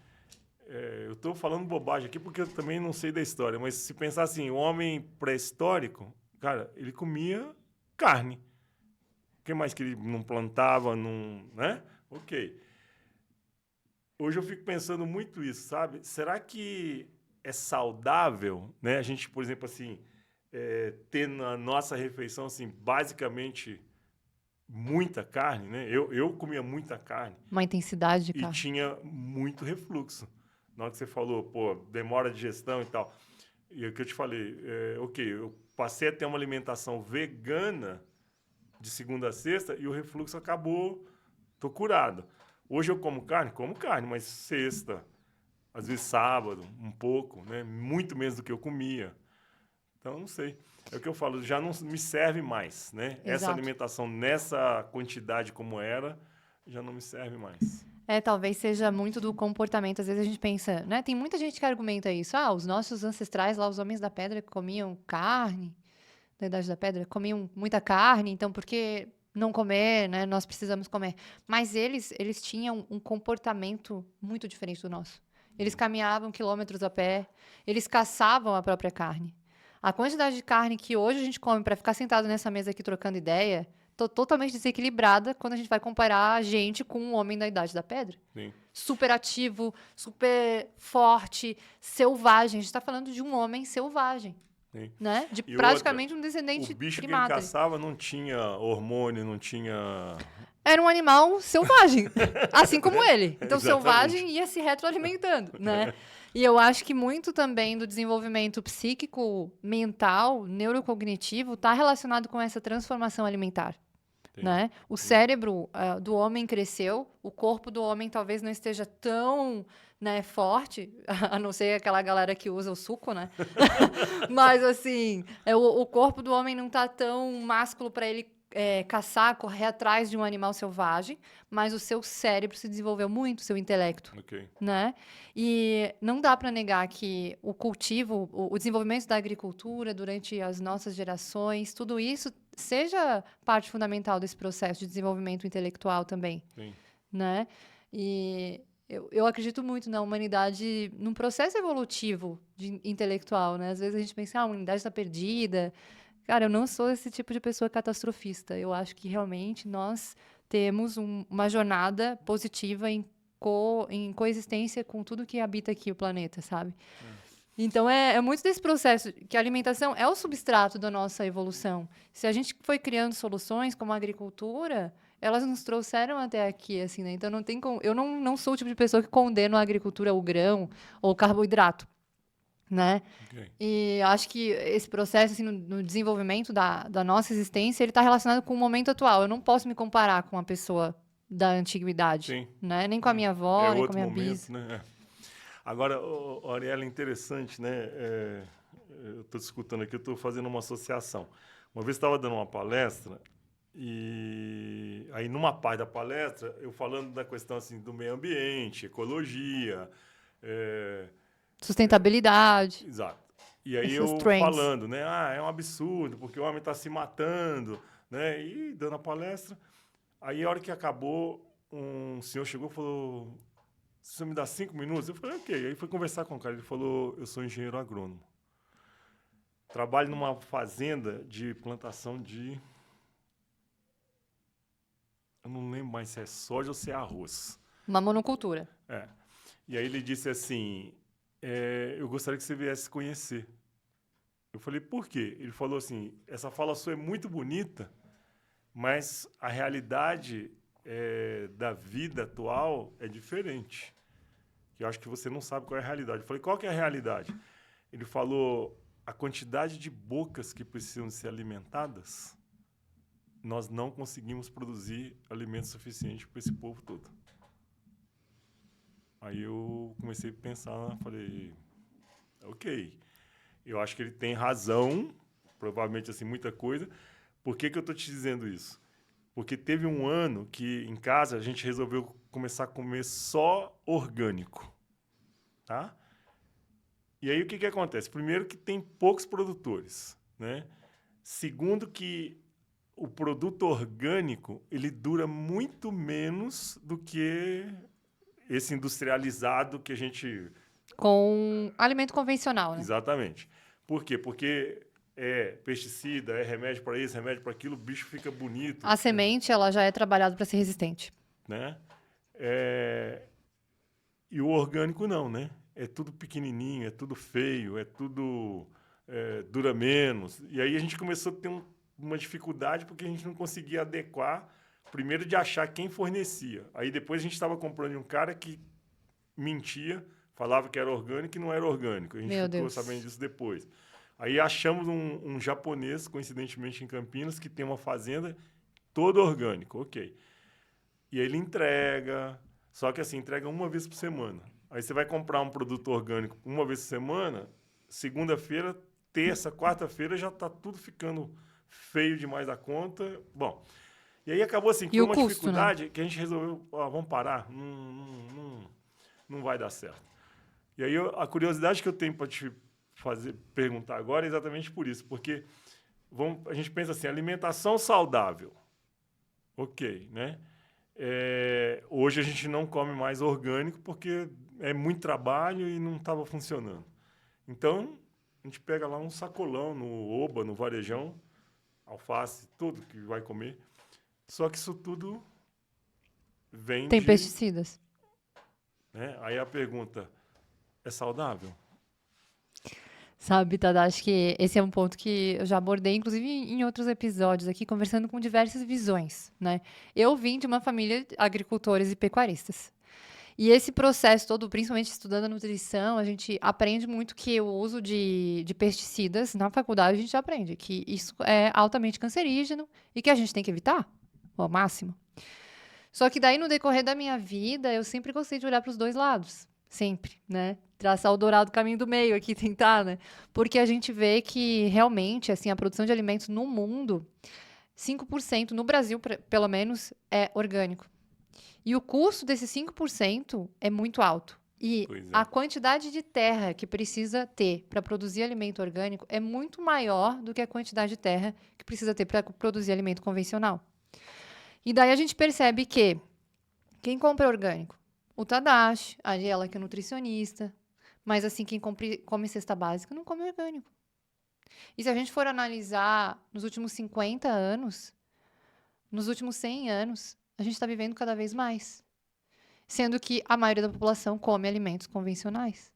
Eu estou falando bobagem aqui porque eu também não sei da história, mas se pensar assim, o homem pré-histórico, cara, ele comia carne. O que mais que ele não plantava, não, né? Ok. Hoje eu fico pensando muito isso, sabe? Será que é saudável, né? A gente, por exemplo, assim... ter na nossa refeição, assim, basicamente muita carne, né? Eu comia muita carne. Uma intensidade de carne. E tinha muito refluxo. Na hora que você falou, demora de digestão e tal. E é o que eu te falei, eu passei a ter uma alimentação vegana de segunda a sexta e o refluxo acabou, tô curado. Hoje eu como carne, mas sexta, às vezes sábado, um pouco, né? Muito menos do que eu comia. Então, não sei. É o que eu falo, já não me serve mais, né? Essa Exato. alimentação nessa quantidade como era, já não me serve mais. Talvez seja muito do comportamento. Às vezes a gente pensa, né? Tem muita gente que argumenta isso. Os nossos ancestrais lá, os homens da pedra, comiam carne, da Idade da Pedra, comiam muita carne, então por que não comer, né? Nós precisamos comer. Mas eles tinham um comportamento muito diferente do nosso. Eles caminhavam quilômetros a pé, eles caçavam a própria carne. A quantidade de carne que hoje a gente come para ficar sentado nessa mesa aqui trocando ideia, totalmente desequilibrada quando a gente vai comparar a gente com um homem da Idade da Pedra. Sim. Super ativo, super forte, selvagem. A gente está falando de um homem selvagem. Sim. Né? De E praticamente outra, um descendente o bicho primata. que ele caçava não tinha hormônio, não tinha... Era um animal selvagem, assim como ele. Então, Exatamente. selvagem ia se retroalimentando, né? E eu acho que muito também do desenvolvimento psíquico, mental, neurocognitivo está relacionado com essa transformação alimentar. Né? O cérebro do homem cresceu, o corpo do homem talvez não esteja tão, né, forte, a não ser aquela galera que usa o suco, né? Mas, assim, o corpo do homem não está tão másculo para ele caçar, correr atrás de um animal selvagem, mas o seu cérebro se desenvolveu muito, o seu intelecto. Okay. Né? E não dá para negar que o cultivo, o desenvolvimento da agricultura durante as nossas gerações, tudo isso seja parte fundamental desse processo de desenvolvimento intelectual também. Sim. Né? E eu acredito muito na humanidade, num processo evolutivo intelectual. Né? Às vezes a gente pensa, a humanidade está perdida. Cara, eu não sou esse tipo de pessoa catastrofista. Eu acho que realmente nós temos uma jornada positiva em coexistência com tudo que habita aqui o planeta, sabe? Então, é muito desse processo, que a alimentação é o substrato da nossa evolução. Se a gente foi criando soluções, como a agricultura, elas nos trouxeram até aqui, assim, né? Então, não tem como... Eu não sou o tipo de pessoa que condena a agricultura, o grão ou o carboidrato, né? Okay. E acho que esse processo, assim, no desenvolvimento da nossa existência, ele está relacionado com o momento atual. Eu não posso me comparar com uma pessoa da antiguidade, Sim. Né? Nem com a minha avó, nem com a minha bis. Né? Agora, Aurélio, é interessante, né? Eu estou escutando aqui, eu estou fazendo uma associação. Uma vez estava dando uma palestra e aí numa parte da palestra eu falando da questão assim do meio ambiente, ecologia, sustentabilidade. Exato. E aí Essas eu trends. falando, né? É um absurdo porque o homem está se matando, né? E dando a palestra. Aí a hora que acabou, um senhor chegou e falou: "Se você me dá 5 minutos?" Eu falei: "Ok." Aí fui conversar com o cara. Ele falou: "Eu sou engenheiro agrônomo. Trabalho numa fazenda de plantação de... Eu não lembro mais se é soja ou se é arroz." Uma monocultura. E aí ele disse assim: "Eu gostaria que você viesse conhecer." Eu falei: "Por quê?" Ele falou assim: "Essa fala sua é muito bonita, mas a realidade da vida atual é diferente. Que eu acho que você não sabe qual é a realidade." Eu falei: "Qual que é a realidade?" Ele falou: "A quantidade de bocas que precisam ser alimentadas, nós não conseguimos produzir alimento suficiente para esse povo todo." Aí eu comecei a pensar, falei: "Ok, eu acho que ele tem razão, provavelmente assim, muita coisa." Por que eu estou te dizendo isso? Porque teve um ano que, em casa, a gente resolveu começar a comer só orgânico. Tá? E aí, o que acontece? Primeiro, que tem poucos produtores. Né? Segundo, que o produto orgânico ele dura muito menos do que esse industrializado que a gente... Com alimento convencional, né? Exatamente. Por quê? Porque é pesticida, é remédio para isso, remédio para aquilo, o bicho fica bonito. A semente, ela já é trabalhada para ser resistente. Né? E o orgânico não, né? É tudo pequenininho, é tudo feio, é tudo dura menos. E aí a gente começou a ter uma dificuldade porque a gente não conseguia adequar, primeiro de achar quem fornecia. Aí depois a gente estava comprando de um cara que mentia, falava que era orgânico e não era orgânico. A gente Meu ficou Deus. sabendo disso depois. Aí achamos um japonês, coincidentemente em Campinas, que tem uma fazenda toda orgânica, ok. E aí ele entrega, só que assim, entrega uma vez por semana. Aí você vai comprar um produto orgânico uma vez por semana, segunda-feira, terça, quarta-feira já está tudo ficando feio demais da conta. Bom, e aí acabou assim, E foi o uma custo, dificuldade que a gente resolveu, vamos parar, não vai dar certo. E aí a curiosidade que eu tenho para te perguntar agora é exatamente por isso, porque a gente pensa assim, alimentação saudável, ok, né? Hoje a gente não come mais orgânico porque é muito trabalho e não estava funcionando. Então, a gente pega lá um sacolão no Oba, no Varejão, alface, tudo que vai comer. Só que isso tudo vem Tem de... pesticidas. Né? Aí a pergunta, é saudável? Sabe, Tada, acho que esse é um ponto que eu já abordei, inclusive em outros episódios aqui, conversando com diversas visões, né? Eu vim de uma família de agricultores e pecuaristas. E esse processo todo, principalmente estudando a nutrição, a gente aprende muito que o uso de pesticidas, na faculdade a gente aprende que isso é altamente cancerígeno e que a gente tem que evitar ao máximo. Só que daí, no decorrer da minha vida, eu sempre gostei de olhar para os dois lados. Sempre, né? Traçar o dourado caminho do meio aqui, tentar, né? Porque a gente vê que, realmente, assim, a produção de alimentos no mundo, 5%, no Brasil, pelo menos, é orgânico. E o custo desses 5% é muito alto. E Pois é. a quantidade de terra que precisa ter para produzir alimento orgânico é muito maior do que a quantidade de terra que precisa ter para produzir alimento convencional. E daí a gente percebe que quem compra orgânico? O Tadashi, a Ariela, que é nutricionista. Mas, assim, quem come cesta básica não come orgânico. E se a gente for analisar nos últimos 50 anos, nos últimos 100 anos, a gente está vivendo cada vez mais. Sendo que a maioria da população come alimentos convencionais.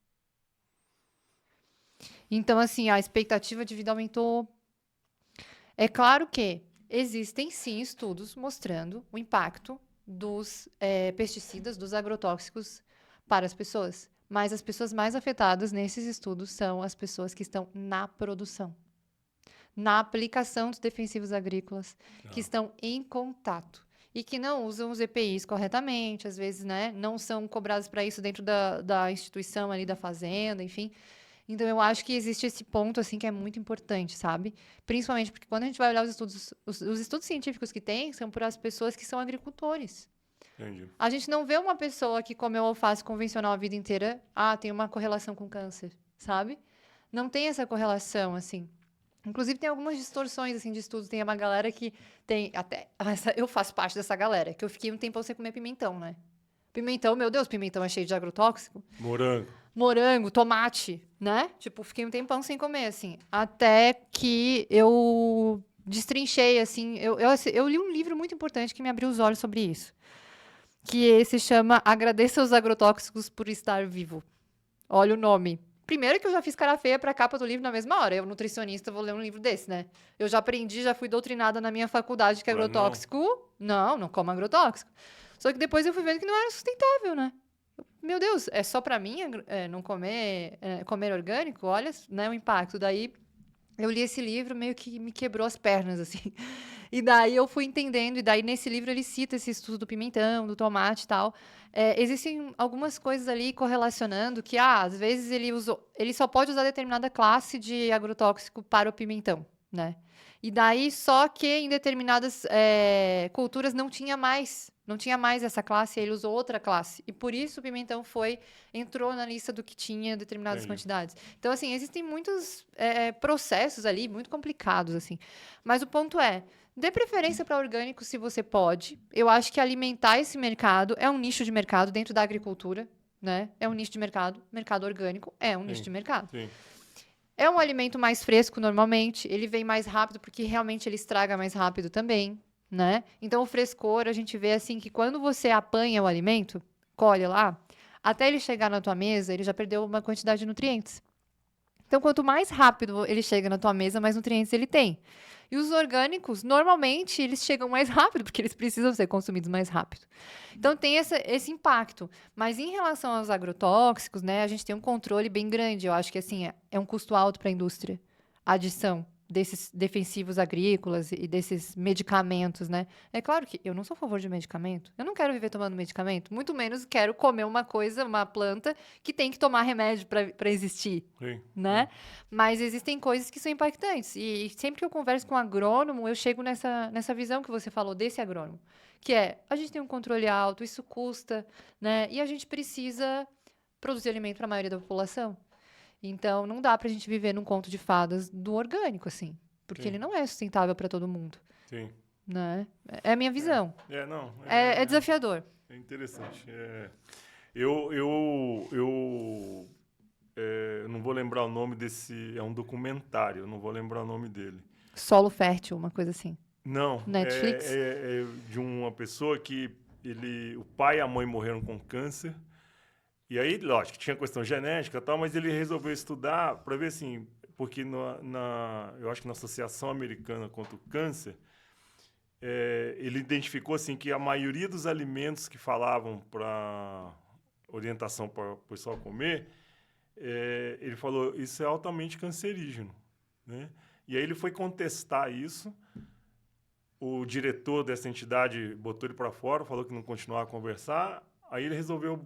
Então, assim, a expectativa de vida aumentou. É claro que existem, sim, estudos mostrando o impacto dos pesticidas, dos agrotóxicos para as pessoas. Mas as pessoas mais afetadas nesses estudos são as pessoas que estão na produção, na aplicação dos defensivos agrícolas, que estão em contato e que não usam os EPIs corretamente, às vezes, né, não são cobrados para isso dentro da instituição ali da fazenda, enfim. Então, eu acho que existe esse ponto, assim, que é muito importante, sabe? Principalmente porque quando a gente vai olhar os estudos, os estudos científicos que tem são para as pessoas que são agricultores. Entendi. A gente não vê uma pessoa que comeu alface convencional a vida inteira, tem uma correlação com câncer, sabe? Não tem essa correlação, assim. Inclusive, tem algumas distorções, assim, de estudos. Tem uma galera que tem até... eu faço parte dessa galera, que eu fiquei um tempão sem comer pimentão, né? Pimentão, meu Deus, pimentão é cheio de agrotóxico. Morango, tomate, né? Tipo, fiquei um tempão sem comer, assim. Até que eu destrinchei, assim... Eu li um livro muito importante que me abriu os olhos sobre isso. Que se chama Agradeça aos Agrotóxicos por Estar Vivo. Olha o nome. Primeiro que eu já fiz cara feia pra capa do livro na mesma hora. Eu, nutricionista, vou ler um livro desse, né? Eu já aprendi, já fui doutrinada na minha faculdade que agrotóxico... Não como agrotóxico. Só que depois eu fui vendo que não era sustentável, né? Meu Deus, é só pra mim não comer orgânico? Olha, né, o impacto. Daí eu li esse livro, meio que me quebrou as pernas, assim. E daí eu fui entendendo, e daí nesse livro ele cita esse estudo do pimentão, do tomate e tal. Existem algumas coisas ali correlacionando que, às vezes ele só pode usar determinada classe de agrotóxico para o pimentão, né? E daí só que em determinadas culturas não tinha mais essa classe, ele usou outra classe. E por isso o pimentão entrou na lista do que tinha determinadas quantidades. Então, assim, existem muitos processos ali, muito complicados, assim. Mas o ponto dê preferência para orgânico se você pode. Eu acho que alimentar esse mercado é um nicho de mercado dentro da agricultura, né? É um nicho de mercado. Mercado orgânico é um nicho de mercado. Sim. É um alimento mais fresco normalmente, ele vem mais rápido porque realmente ele estraga mais rápido também, né? Então o frescor, a gente vê assim que quando você apanha o alimento, colhe lá, até ele chegar na tua mesa, ele já perdeu uma quantidade de nutrientes. Então, quanto mais rápido ele chega na tua mesa, mais nutrientes ele tem. E os orgânicos, normalmente, eles chegam mais rápido, porque eles precisam ser consumidos mais rápido. Então, tem esse impacto. Mas em relação aos agrotóxicos, né, a gente tem um controle bem grande. Eu acho que, assim, é um custo alto para a indústria. A adição desses defensivos agrícolas e desses medicamentos, né? É claro que eu não sou a favor de medicamento. Eu não quero viver tomando medicamento. Muito menos quero comer uma coisa, uma planta, que tem que tomar remédio para existir, Sim. né? Mas existem coisas que são impactantes. E sempre que eu converso com um agrônomo, eu chego nessa visão que você falou desse agrônomo. Que é, a gente tem um controle alto, isso custa, né? E a gente precisa produzir alimento para a maioria da população. Então, não dá pra gente viver num conto de fadas do orgânico, assim. Porque Sim. ele não é sustentável para todo mundo, Sim. né? É a minha visão. Não. É desafiador. É interessante. Eu não vou lembrar o nome desse... É um documentário, eu não vou lembrar o nome dele. Solo fértil, uma coisa assim. Não. Netflix? É de uma pessoa que o pai e a mãe morreram com câncer. E aí, lógico, tinha questão genética e tal, mas ele resolveu estudar para ver assim, porque eu acho que na Associação Americana contra o Câncer, ele identificou assim que a maioria dos alimentos que falavam para orientação para o pessoal comer, ele falou, isso é altamente cancerígeno, né? E aí ele foi contestar isso, o diretor dessa entidade botou ele para fora, falou que não continuava a conversar, aí ele resolveu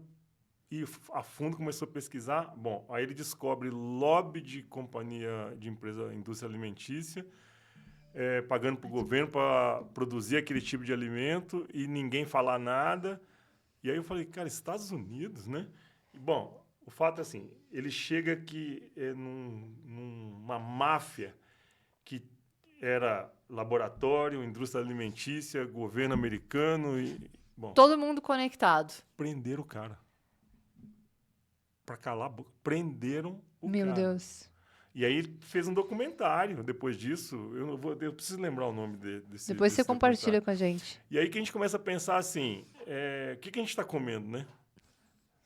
ir a fundo, começou a pesquisar. Bom, aí ele descobre lobby de companhia, de empresa, indústria alimentícia, pagando para o governo para produzir aquele tipo de alimento e ninguém falar nada. E aí eu falei, cara, Estados Unidos, né? E, bom, o fato é assim, ele chega aqui numa máfia que era laboratório, indústria alimentícia, governo americano e... Bom, Todo mundo conectado. prenderam o cara. Para calar a boca. Prenderam o Meu cara. Deus. E aí fez um documentário depois disso. Eu preciso lembrar o nome desse. Depois você desse compartilha documentário. com a gente. E aí que a gente começa a pensar assim, o que a gente está comendo, né?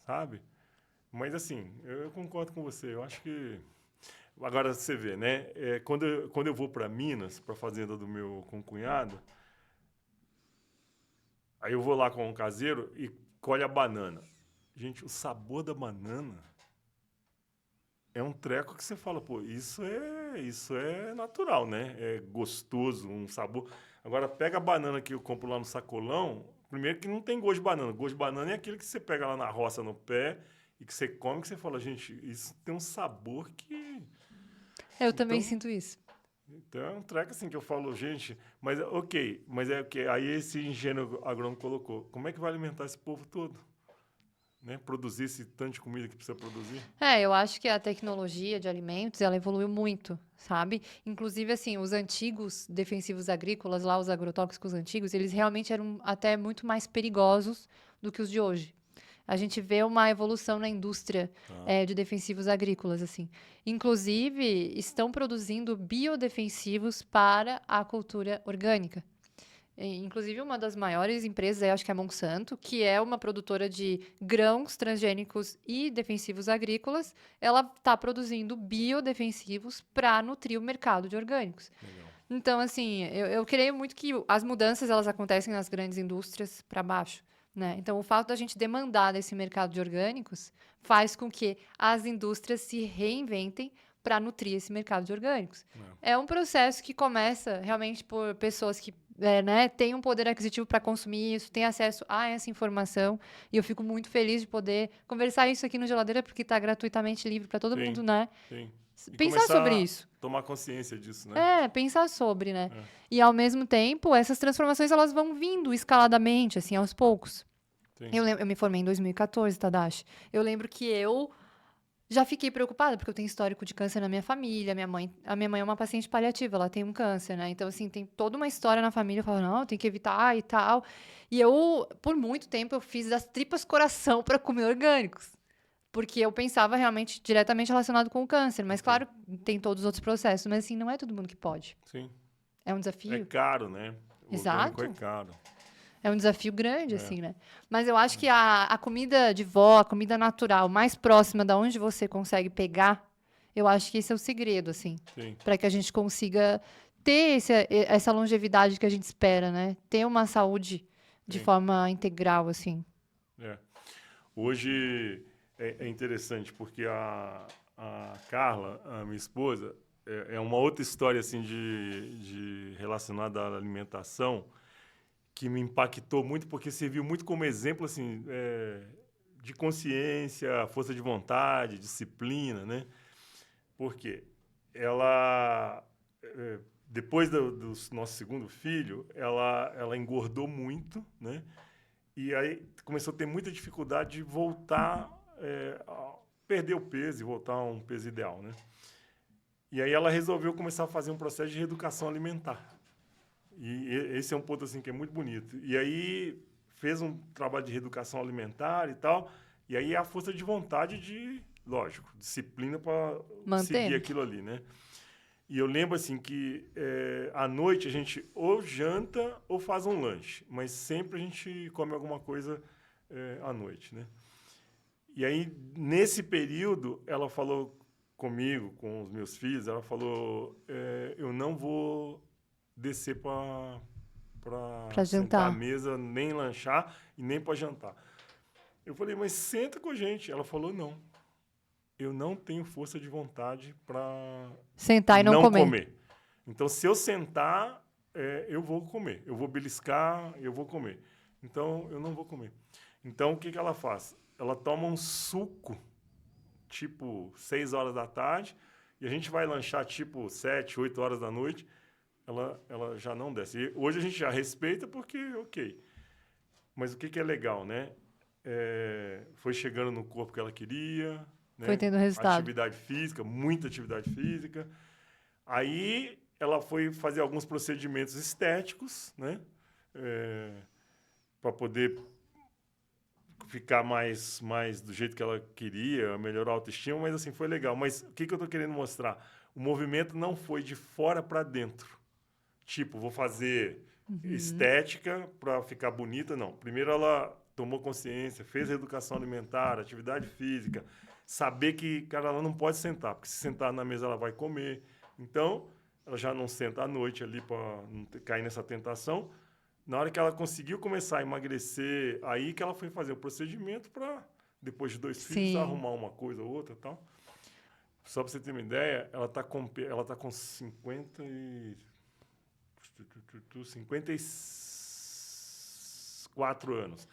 Sabe? Mas assim, eu concordo com você. Eu acho que... Agora você vê, né? Quando eu vou para Minas, para a fazenda do meu concunhado, aí eu vou lá com um caseiro e colhe a banana. Gente, o sabor da banana é um treco que você fala, pô, isso é natural, né? É gostoso, um sabor. Agora, pega a banana que eu compro lá no sacolão, primeiro que não tem gosto de banana. Gosto de banana é aquele que você pega lá na roça, no pé, e que você come, que você fala, gente, isso tem um sabor que... Eu também sinto isso. Então, é um treco assim que eu falo, gente, mas ok, mas é o que aí esse engenheiro agrônomo colocou. Como é que vai alimentar esse povo todo? Né? Produzir esse tanto de comida que precisa produzir? Eu acho que a tecnologia de alimentos, ela evoluiu muito, sabe? Inclusive, assim, os antigos defensivos agrícolas, lá os agrotóxicos antigos, eles realmente eram até muito mais perigosos do que os de hoje. A gente vê uma evolução na indústria de defensivos agrícolas, assim. Inclusive, estão produzindo biodefensivos para a cultura orgânica. Inclusive, uma das maiores empresas, eu acho que é a Monsanto, que é uma produtora de grãos transgênicos e defensivos agrícolas, ela está produzindo biodefensivos para nutrir o mercado de orgânicos. Legal. Então, assim, eu creio muito que as mudanças elas acontecem nas grandes indústrias para baixo, né? Então, o fato da gente demandar desse mercado de orgânicos faz com que as indústrias se reinventem para nutrir esse mercado de orgânicos. É um processo que começa realmente por pessoas que têm um poder aquisitivo para consumir isso, têm acesso a essa informação. E eu fico muito feliz de poder conversar isso aqui no Geladeira, porque está gratuitamente livre para todo mundo, né? Sim. E Pensar sobre isso. Tomar consciência disso, né? Pensar sobre, né? E, ao mesmo tempo, essas transformações elas vão vindo escaladamente, assim, aos poucos. Sim. Eu me formei em 2014, Tadashi. Eu lembro que eu já fiquei preocupada, porque eu tenho histórico de câncer na minha família. A minha mãe é uma paciente paliativa, ela tem um câncer, né? Então, assim, tem toda uma história na família. Eu falo, não, tem que evitar e tal. E eu, por muito tempo, eu fiz das tripas coração para comer orgânicos. Porque eu pensava realmente diretamente relacionado com o câncer. Mas, claro, tem todos os outros processos. Mas, assim, não é todo mundo que pode. Sim. É um desafio. É caro, né? O Exato. orgânico é caro. É um desafio grande, assim, né? Mas eu acho que a comida de vó, a comida natural, mais próxima da onde você consegue pegar, Eu acho que esse é o segredo, assim, Sim. para que a gente consiga ter essa longevidade que a gente espera, né? Ter uma saúde de Sim. forma integral, assim. É. Hoje é interessante porque a Carla, a minha esposa, é uma outra história assim de relacionada à alimentação que me impactou muito porque serviu muito como exemplo assim de consciência, força de vontade, disciplina, né? Porque ela depois do nosso segundo filho, ela engordou muito, né? E aí começou a ter muita dificuldade de voltar, a perder o peso e voltar a um peso ideal, né? E aí ela resolveu começar a fazer um processo de reeducação alimentar. E esse é um ponto assim que é muito bonito. E aí fez um trabalho de reeducação alimentar e tal. E aí a força de vontade de, lógico, disciplina para seguir Manter. aquilo ali, né? E eu lembro assim que à noite a gente ou janta ou faz um lanche, mas sempre a gente come alguma coisa à noite, né? E aí nesse período ela falou comigo, com os meus filhos, ela falou eu não vou descer para Pra sentar à jantar. mesa, nem lanchar e nem para jantar. Eu falei, mas senta com a gente. Ela falou, não, eu não tenho força de vontade para Sentar e não não comer. comer. Então, se eu sentar, eu vou comer. Eu vou beliscar, eu vou comer. Então, eu não vou comer. Então, o que que ela faz? Ela toma um suco, tipo 6 horas da tarde, e a gente vai lanchar tipo 7, 8 horas da noite, ela já não desce. E hoje a gente já respeita porque, ok. Mas o que que é legal, né? Foi chegando no corpo que ela queria, Foi né? tendo resultado. Atividade física, muita atividade física. Aí ela foi fazer alguns procedimentos estéticos, né? Para poder ficar mais do jeito que ela queria, melhorar a autoestima, mas assim, foi legal. Mas o que que eu estou querendo mostrar? O movimento não foi de fora para dentro. Tipo, vou fazer estética para ficar bonita, não. Primeiro ela tomou consciência, fez educação alimentar, atividade física, saber que, cara, ela não pode sentar, porque se sentar na mesa ela vai comer. Então, ela já não senta à noite ali para não cair nessa tentação. Na hora que ela conseguiu começar a emagrecer, aí que ela foi fazer o procedimento para, depois de 2 filhos, Sim. arrumar uma coisa ou outra e tal. Só para você ter uma ideia, ela tá com 54 anos.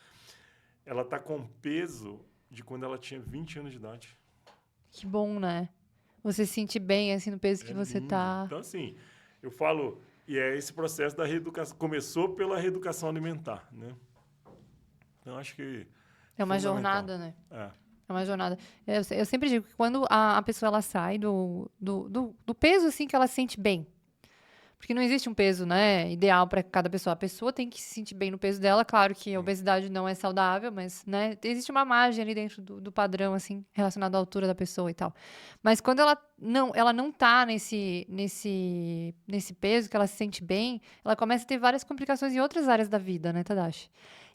Ela tá com peso de quando ela tinha 20 anos de idade. Que bom, né? Você se sentir bem, assim, no peso que você Lindo. tá. Então, assim, eu falo, e esse processo da reeducação, começou pela reeducação alimentar, né? Então, acho que É uma fundamental. jornada, né? É, É uma jornada. Eu sempre digo que quando a pessoa ela sai do peso, assim, que ela se sente bem. Porque não existe um peso, né, ideal para cada pessoa. A pessoa tem que se sentir bem no peso dela. Claro que a obesidade não é saudável, mas, né, existe uma margem ali dentro do padrão, assim, relacionado à altura da pessoa e tal. Mas quando ela não tá nesse peso, que ela se sente bem, ela começa a ter várias complicações em outras áreas da vida, né, Tadashi?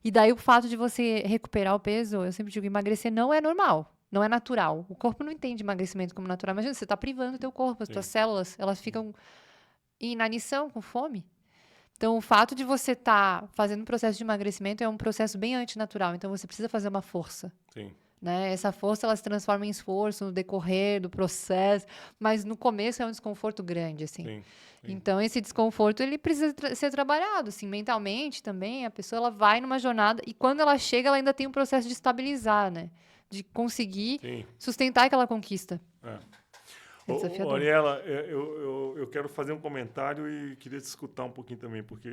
E daí o fato de você recuperar o peso, eu sempre digo, emagrecer não é normal. Não é natural. O corpo não entende emagrecimento como natural. Imagina, você tá privando o teu corpo, as tuas sim, células, elas ficam em inanição, com fome. Então, o fato de você estar fazendo um processo de emagrecimento é um processo bem antinatural. Então, você precisa fazer uma força. sim, Né? Essa força ela se transforma em esforço no decorrer do processo, mas no começo é um desconforto grande, assim. sim, sim. Então, esse desconforto ele precisa ser trabalhado, assim, mentalmente também. A pessoa ela vai numa jornada e quando ela chega, ela ainda tem um processo de estabilizar, né? De conseguir Sim. sustentar aquela conquista. É. É desafiador. Ariela, eu quero fazer um comentário e queria te escutar um pouquinho também, porque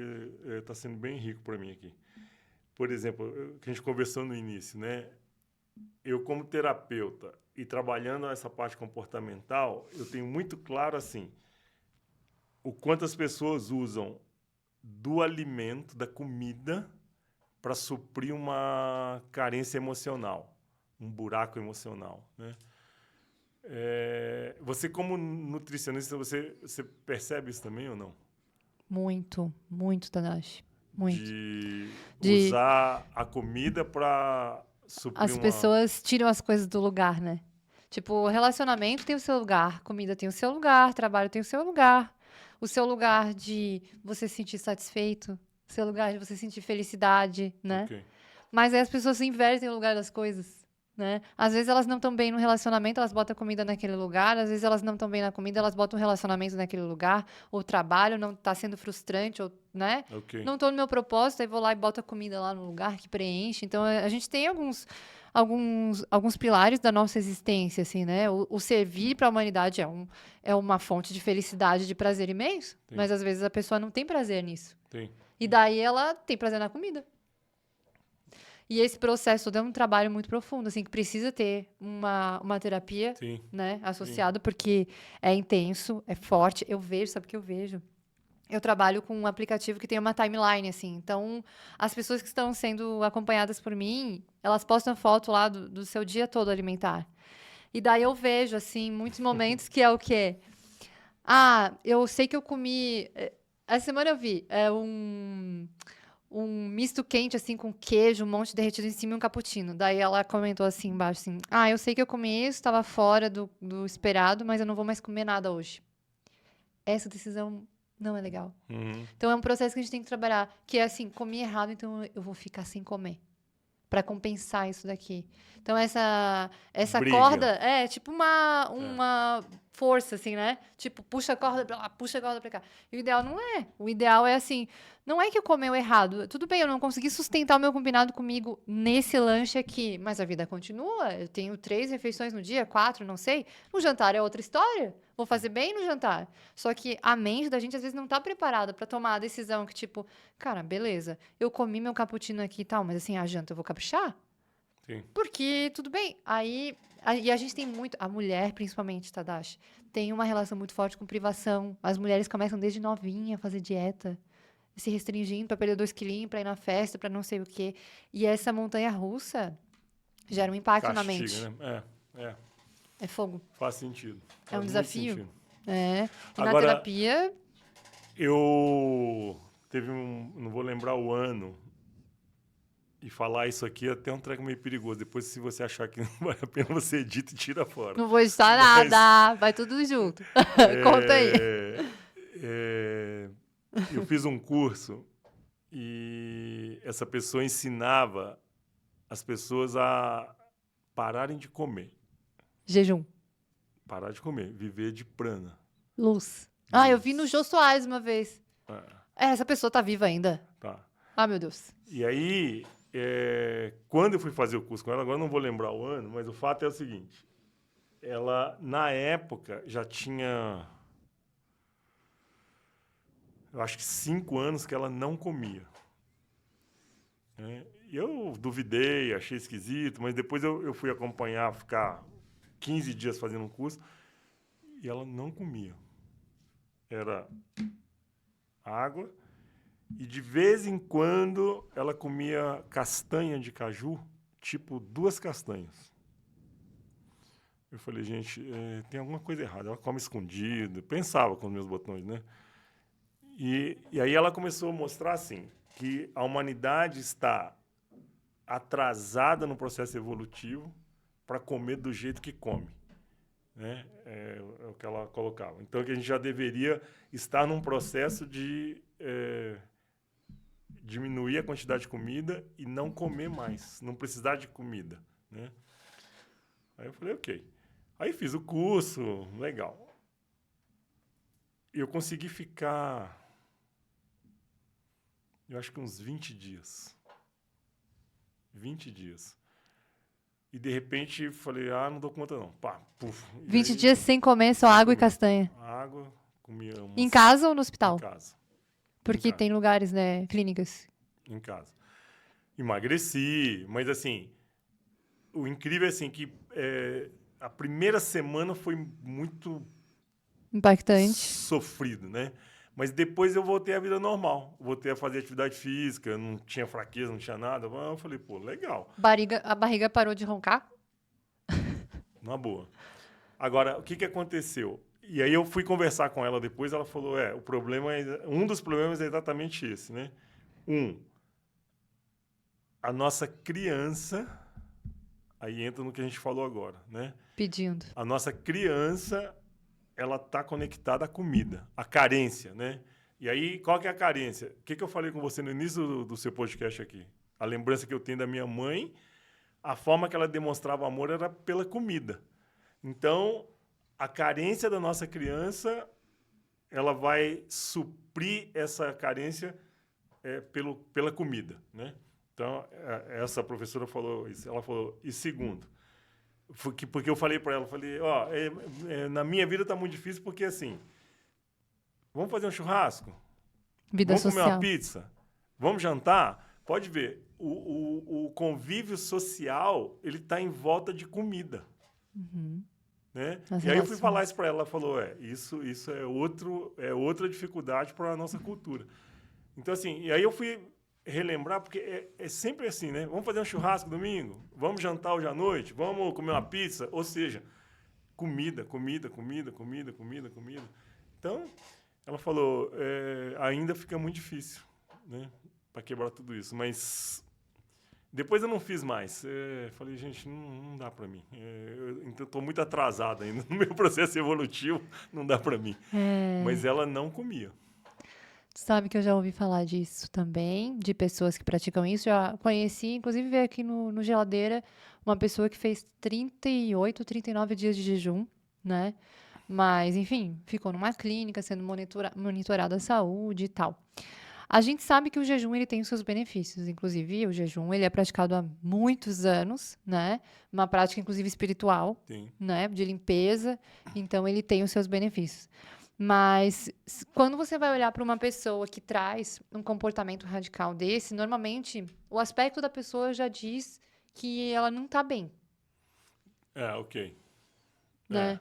está sendo bem rico para mim aqui. Por exemplo, que a gente conversou no início, né? Eu, como terapeuta e trabalhando essa parte comportamental, eu tenho muito claro, assim, o quanto as pessoas usam do alimento, da comida, para suprir uma carência emocional, um buraco emocional, né? Você, como nutricionista, você percebe isso também ou não? Muito, muito, Tadashi. Muito. De De usar a comida para suprir as uma... pessoas tiram as coisas do lugar, né? Tipo, relacionamento tem o seu lugar, comida tem o seu lugar, trabalho tem o seu lugar. O seu lugar de você se sentir satisfeito, o seu lugar de você sentir felicidade, né? Ok. Mas aí as pessoas se invertem o lugar das coisas, né? Às vezes elas não estão bem no relacionamento, elas botam comida naquele lugar. Às vezes elas não estão bem na comida, elas botam o relacionamento naquele lugar. Ou o trabalho não tá sendo frustrante, ou, né? Ok. Não tô no meu propósito, aí vou lá e boto a comida lá no lugar que preenche. Então a gente tem alguns pilares da nossa existência, assim, né? O servir para a humanidade é uma fonte de felicidade, de prazer imenso. Sim. Mas às vezes a pessoa não tem prazer nisso. Tem. E daí ela tem prazer na comida. E esse processo todo é um trabalho muito profundo, assim, que precisa ter uma terapia, Sim. né, associado, porque é intenso, é forte. Eu vejo, sabe o que eu vejo? Eu trabalho com um aplicativo que tem uma timeline, assim. Então, as pessoas que estão sendo acompanhadas por mim, elas postam foto lá do seu dia todo alimentar. E daí eu vejo, assim, muitos momentos que é o quê? Ah, eu sei que eu comi... Essa semana eu vi um misto quente, assim, com queijo, um monte derretido em cima e um cappuccino. Daí ela comentou assim embaixo, assim, ah, eu sei que eu comi isso, estava fora do esperado, mas eu não vou mais comer nada hoje. Essa decisão não é legal. Uhum. Então é um processo que a gente tem que trabalhar, que é assim, comi errado, então eu vou ficar sem comer. Pra compensar isso daqui. Então, essa Briga. corda é tipo uma força, assim, né? Tipo, puxa a corda pra lá, puxa a corda pra cá. E o ideal não é. O ideal é assim, não é que eu comeu errado. Tudo bem, eu não consegui sustentar o meu combinado comigo nesse lanche aqui, mas a vida continua. Eu tenho 3 refeições no dia, 4, não sei. No jantar é outra história. Vou fazer bem no jantar. Só que a mente da gente, às vezes, não tá preparada pra tomar a decisão que, tipo, cara, beleza, eu comi meu cappuccino aqui e tal, mas assim, a janta eu vou caprichar? Sim. Porque, tudo bem, e a gente tem muito, a mulher principalmente, Tadashi, tem uma relação muito forte com privação. As mulheres começam desde novinha a fazer dieta, se restringindo pra perder 2 quilinhos, pra ir na festa, pra não sei o quê. E essa montanha-russa gera um impacto na mente. Castiga, né? É. É fogo. Faz sentido. É Faz um muito desafio. sentido. É. E na Agora- terapia, Eu teve não vou lembrar o ano, e falar isso aqui é até um treco meio perigoso. Depois, se você achar que não vale a pena, você edita e tira fora. não vou editar Mas- nada, vai tudo junto. Conta aí. Eu fiz um curso e essa pessoa ensinava as pessoas a pararem de comer. Jejum. Parar de comer, viver de prana. Luz. Ah, eu vi no Jô Soares uma vez. Essa pessoa tá viva ainda. Tá. Ah, meu Deus. E aí, quando eu fui fazer o curso com ela, agora eu não vou lembrar o ano, mas o fato é o seguinte. Ela, na época, já tinha, eu acho que 5 anos que ela não comia. E eu duvidei, achei esquisito, mas depois eu fui acompanhar, ficar 15 dias fazendo um curso, e ela não comia. Era água, e de vez em quando ela comia castanha de caju, tipo 2 castanhas. Eu falei, gente, tem alguma coisa errada. Ela come escondido, pensava com os meus botões, né? E aí ela começou a mostrar, assim, que a humanidade está atrasada no processo evolutivo para comer do jeito que come. Né? É o que ela colocava. Então, que a gente já deveria estar num processo de diminuir a quantidade de comida e não comer mais, não precisar de comida. Né? Aí eu falei, ok. Aí fiz o curso, legal. Eu consegui ficar, eu acho que uns 20 dias. 20 dias. E, de repente, falei, não dou conta, não. Pá, puf. 20 dias sem comer, só água e castanha. Água, comia umas... Em casa ou no hospital? Em casa. Porque Em casa. tem lugares, né, clínicas. Em casa. Emagreci, mas, assim, o incrível é, assim, que a primeira semana foi muito... Impactante. Sofrido, né? Mas depois eu voltei à vida normal. Voltei a fazer atividade física, não tinha fraqueza, não tinha nada. Eu falei, pô, legal. A barriga parou de roncar? Na boa. Agora, o que aconteceu? E aí eu fui conversar com ela depois, ela falou, um dos problemas é exatamente esse, né? A nossa criança aí entra no que a gente falou agora, né? Pedindo. A nossa criança, ela está conectada à comida, à carência, né? E aí, qual que é a carência? O que eu falei com você no início do seu podcast aqui? A lembrança que eu tenho da minha mãe, a forma que ela demonstrava amor era pela comida. Então, a carência da nossa criança, ela vai suprir essa carência pela comida, né? Então, essa professora falou isso. Ela falou, e segundo, porque eu falei para ela, falei, na minha vida está muito difícil porque, assim, vamos fazer um churrasco? Vida Vamos comer uma social. pizza? Vamos jantar? Pode ver, o convívio social, ele está em volta de comida. Né? As E aí eu fui relações. falar isso para ela, ela falou, isso é outra dificuldade para a nossa cultura. Então, assim, e aí eu fui relembrar, porque é sempre assim, né? Vamos fazer um churrasco domingo? Vamos jantar hoje à noite? Vamos comer uma pizza? Ou seja, comida. Então, ela falou, ainda fica muito difícil, né? Para quebrar tudo isso. Mas depois eu não fiz mais. Falei, gente, não dá para mim. Eu estou muito atrasado ainda no meu processo evolutivo, não dá para mim. Mas ela não comia. Sabe que eu já ouvi falar disso também, de pessoas que praticam isso. Já conheci, inclusive veio aqui no Geladeira, uma pessoa que fez 38, 39 dias de jejum, né? Mas, enfim, ficou numa clínica, sendo monitorada a saúde e tal. A gente sabe que o jejum ele tem os seus benefícios, inclusive o jejum ele é praticado há muitos anos, né? Uma prática, inclusive, espiritual, Sim. né? De limpeza, então ele tem os seus benefícios. Mas quando você vai olhar para uma pessoa que traz um comportamento radical desse, normalmente o aspecto da pessoa já diz que ela não está bem, Ok. né?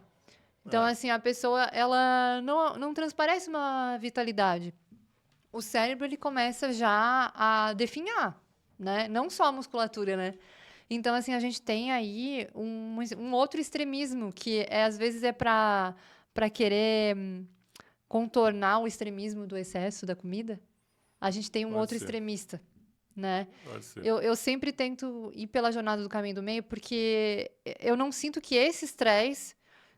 Então, assim, a pessoa, ela não transparece uma vitalidade. O cérebro, ele começa já a definhar, né? Não só a musculatura, né? Então, assim, a gente tem aí um outro extremismo, que às vezes é para querer contornar o extremismo do excesso da comida. A gente tem um Pode outro ser. extremista, né? Pode ser. Eu sempre tento ir pela jornada do caminho do meio, porque eu não sinto que esse estresse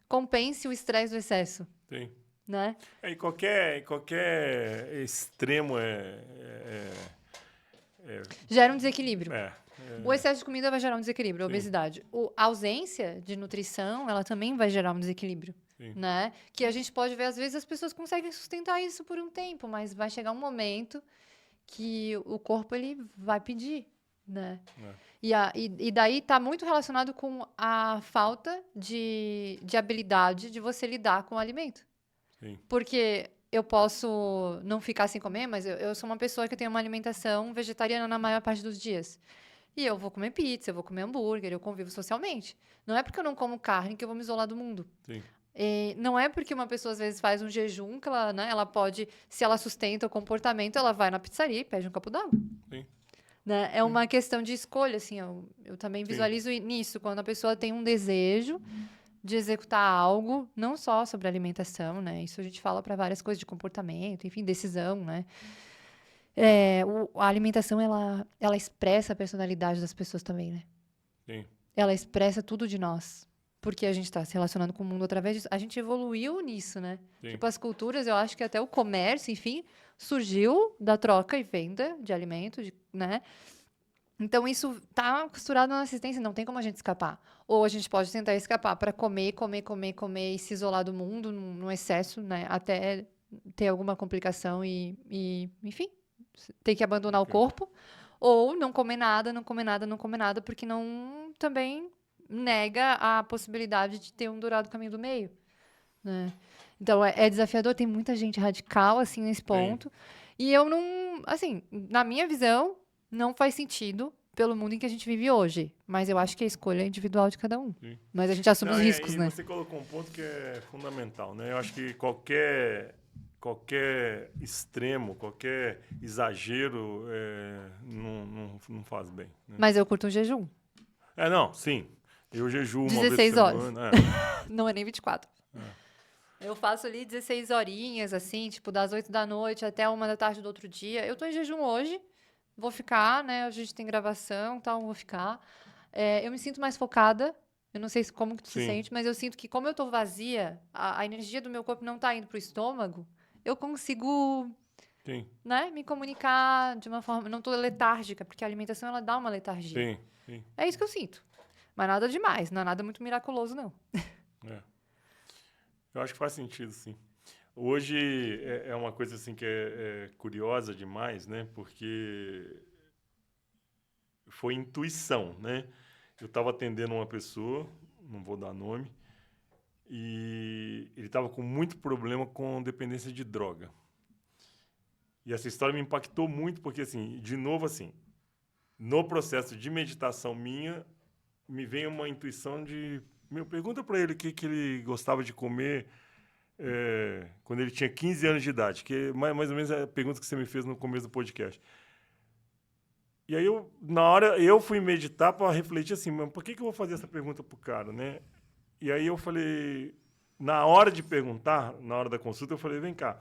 compense o estresse do excesso, Sim. né? E qualquer extremo Gera um desequilíbrio. é O excesso de comida vai gerar um desequilíbrio, a obesidade. A ausência de nutrição, ela também vai gerar um desequilíbrio, Sim. né? Que a gente pode ver, às vezes, as pessoas conseguem sustentar isso por um tempo, mas vai chegar um momento que o corpo, ele vai pedir, né? E daí tá muito relacionado com a falta de habilidade de você lidar com o alimento. Sim. Porque eu posso não ficar sem comer, mas eu sou uma pessoa que tem uma alimentação vegetariana na maior parte dos dias. E eu vou comer pizza, eu vou comer hambúrguer, eu convivo socialmente. Não é porque eu não como carne que eu vou me isolar do mundo. Sim. E não é porque uma pessoa às vezes faz um jejum que ela, né, ela pode, se ela sustenta o comportamento, ela vai na pizzaria e pede um copo d'água. Sim. Né? É uma questão de escolha, assim, eu também visualizo nisso, quando a pessoa tem um desejo de executar algo, não só sobre alimentação, né? Isso a gente fala para várias coisas de comportamento, enfim, decisão, né? A alimentação, ela expressa a personalidade das pessoas também, né? Sim. Ela expressa tudo de nós. Porque a gente está se relacionando com o mundo através disso. A gente evoluiu nisso, né? Sim. Tipo, as culturas, eu acho que até o comércio, enfim, surgiu da troca e venda de alimentos, né? Então, isso tá costurado na nossa existência, não tem como a gente escapar. Ou a gente pode tentar escapar para comer e se isolar do mundo no excesso, né? Até ter alguma complicação e enfim, ter que abandonar o corpo. Ou não comer nada, porque não também nega a possibilidade de ter um dourado caminho do meio, né? Então, é desafiador, tem muita gente radical, assim, nesse ponto. E eu não, assim, na minha visão, não faz sentido pelo mundo em que a gente vive hoje. Mas eu acho que a escolha é individual de cada um. Sim. Mas a gente assume os riscos, e né? você colocou um ponto que é fundamental, né? Eu acho que qualquer extremo, qualquer exagero não faz bem. Né? Mas eu curto um jejum. Não, sim. Eu jejuo uma 16 vez por horas. semana. Não é nem 24. Eu faço ali 16 horinhas, assim, tipo, das 8 da noite até 1 da tarde do outro dia. Eu tô em jejum hoje. Vou ficar, né? A gente tem gravação e tal, vou ficar. eu me sinto mais focada. Eu não sei como que tu se Sim. sente, mas eu sinto que como eu tô vazia, a energia do meu corpo não tá indo pro estômago, eu consigo, Sim, né, me comunicar de uma forma... Não tô letárgica, porque a alimentação, ela dá uma letargia. sim, sim. É isso que eu sinto. Mas nada demais, não é nada muito miraculoso, não. É. Eu acho que faz sentido, sim. Hoje é uma coisa assim que é curiosa demais, né? Porque foi intuição, né? Eu estava atendendo uma pessoa, não vou dar nome, e ele estava com muito problema com dependência de droga. E essa história me impactou muito porque, assim, de novo, assim, no processo de meditação minha, me vem uma intuição de... Meu, pergunta para ele o que ele gostava de comer quando ele tinha 15 anos de idade, que é mais ou menos a pergunta que você me fez no começo do podcast. E aí, na hora, eu fui meditar para refletir assim, mas por que eu vou fazer essa pergunta pro cara, né? E aí eu falei, na hora de perguntar, na hora da consulta, eu falei, vem cá,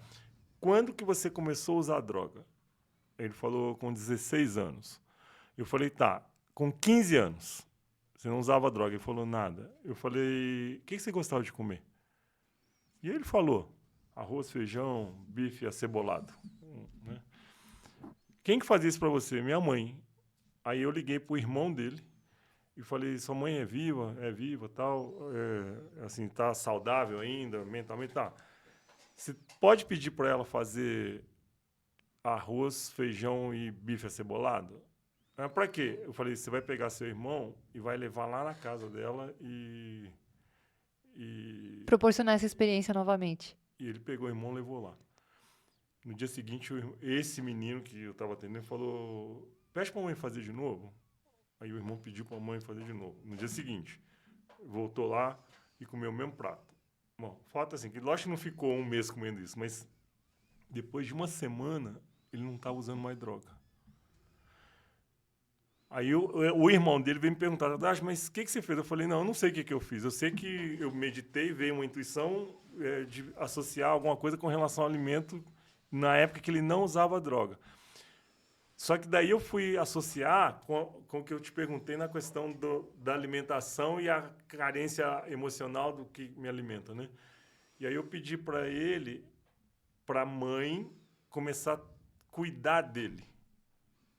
quando que você começou a usar droga? Ele falou, com 16 anos. Eu falei, tá, com 15 anos, você não usava droga? Ele falou, nada. Eu falei, o que você gostava de comer? E ele falou, arroz, feijão, bife acebolado. Né? Quem que fazia isso para você? Minha mãe. Aí eu liguei pro irmão dele e falei, sua mãe é viva, tal, assim, tá saudável ainda, mentalmente, tá. Você pode pedir para ela fazer arroz, feijão e bife acebolado? Para quê? Eu falei, você vai pegar seu irmão e vai levar lá na casa dela e Proporcionar essa experiência novamente. ele pegou o irmão e levou lá. No dia seguinte, esse menino que eu estava atendendo falou, pede para a mãe fazer de novo. Aí o irmão pediu para a mãe fazer de novo. No dia seguinte, voltou lá e comeu o mesmo prato. Bom, o fato é assim, que lógico que não ficou um mês comendo isso, mas depois de uma semana, ele não estava usando mais droga. Aí o irmão dele veio me perguntar, mas o que você fez? Eu falei, não, eu não sei o que eu fiz. Eu sei que eu meditei, veio uma intuição de associar alguma coisa com relação ao alimento na época que ele não usava droga. Só que daí eu fui associar com o que eu te perguntei na questão da alimentação e a carência emocional do que me alimenta, né? E aí eu pedi para ele, para a mãe, começar a cuidar dele.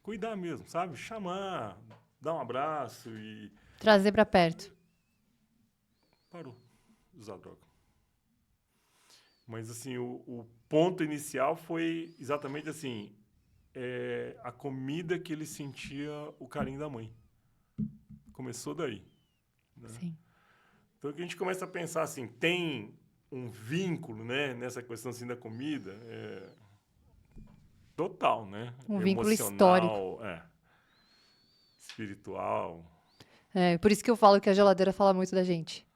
Cuidar mesmo, sabe? Chamar, dar um abraço e... Trazer pra perto. Parou de usar droga. Mas, assim, o ponto inicial foi exatamente assim, a comida que ele sentia o carinho da mãe. Começou daí. Né? Sim. Então, que a gente começa a pensar assim, tem um vínculo, né, nessa questão assim, da comida, total, né? Um vínculo Emocional, histórico. espiritual. Por isso que eu falo que a geladeira fala muito da gente.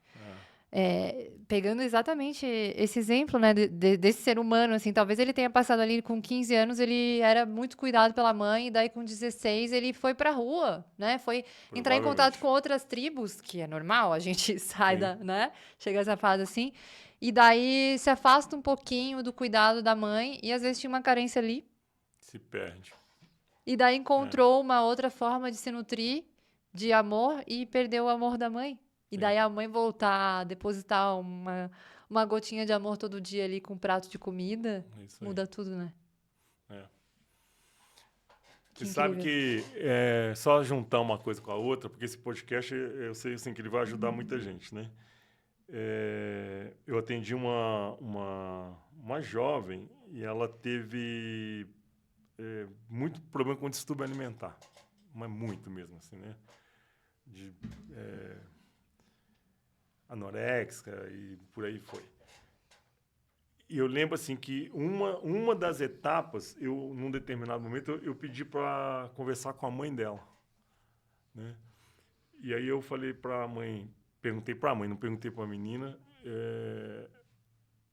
Pegando exatamente esse exemplo, né, desse ser humano, assim, talvez ele tenha passado ali com 15 anos, ele era muito cuidado pela mãe, e daí com 16 ele foi pra rua, né, foi entrar em contato com outras tribos, que é normal, a gente sai né, chega a essa fase assim, e daí se afasta um pouquinho do cuidado da mãe, e às vezes tinha uma carência ali. Se perde. E daí encontrou uma outra forma de se nutrir de amor e perdeu o amor da mãe. E daí a mãe voltar a depositar uma gotinha de amor todo dia ali com um prato de comida, muda tudo, né? Você sabe que só juntar uma coisa com a outra, porque esse podcast, eu sei assim, que ele vai ajudar muita gente, né? Eu atendi uma jovem e ela teve muito problema com distúrbio alimentar. Mas muito mesmo, assim, né? De... anoréxica e por aí foi. E eu lembro assim que uma das etapas, num determinado momento, eu pedi para conversar com a mãe dela, né? E aí eu falei para a mãe, perguntei para a mãe, não perguntei para a menina,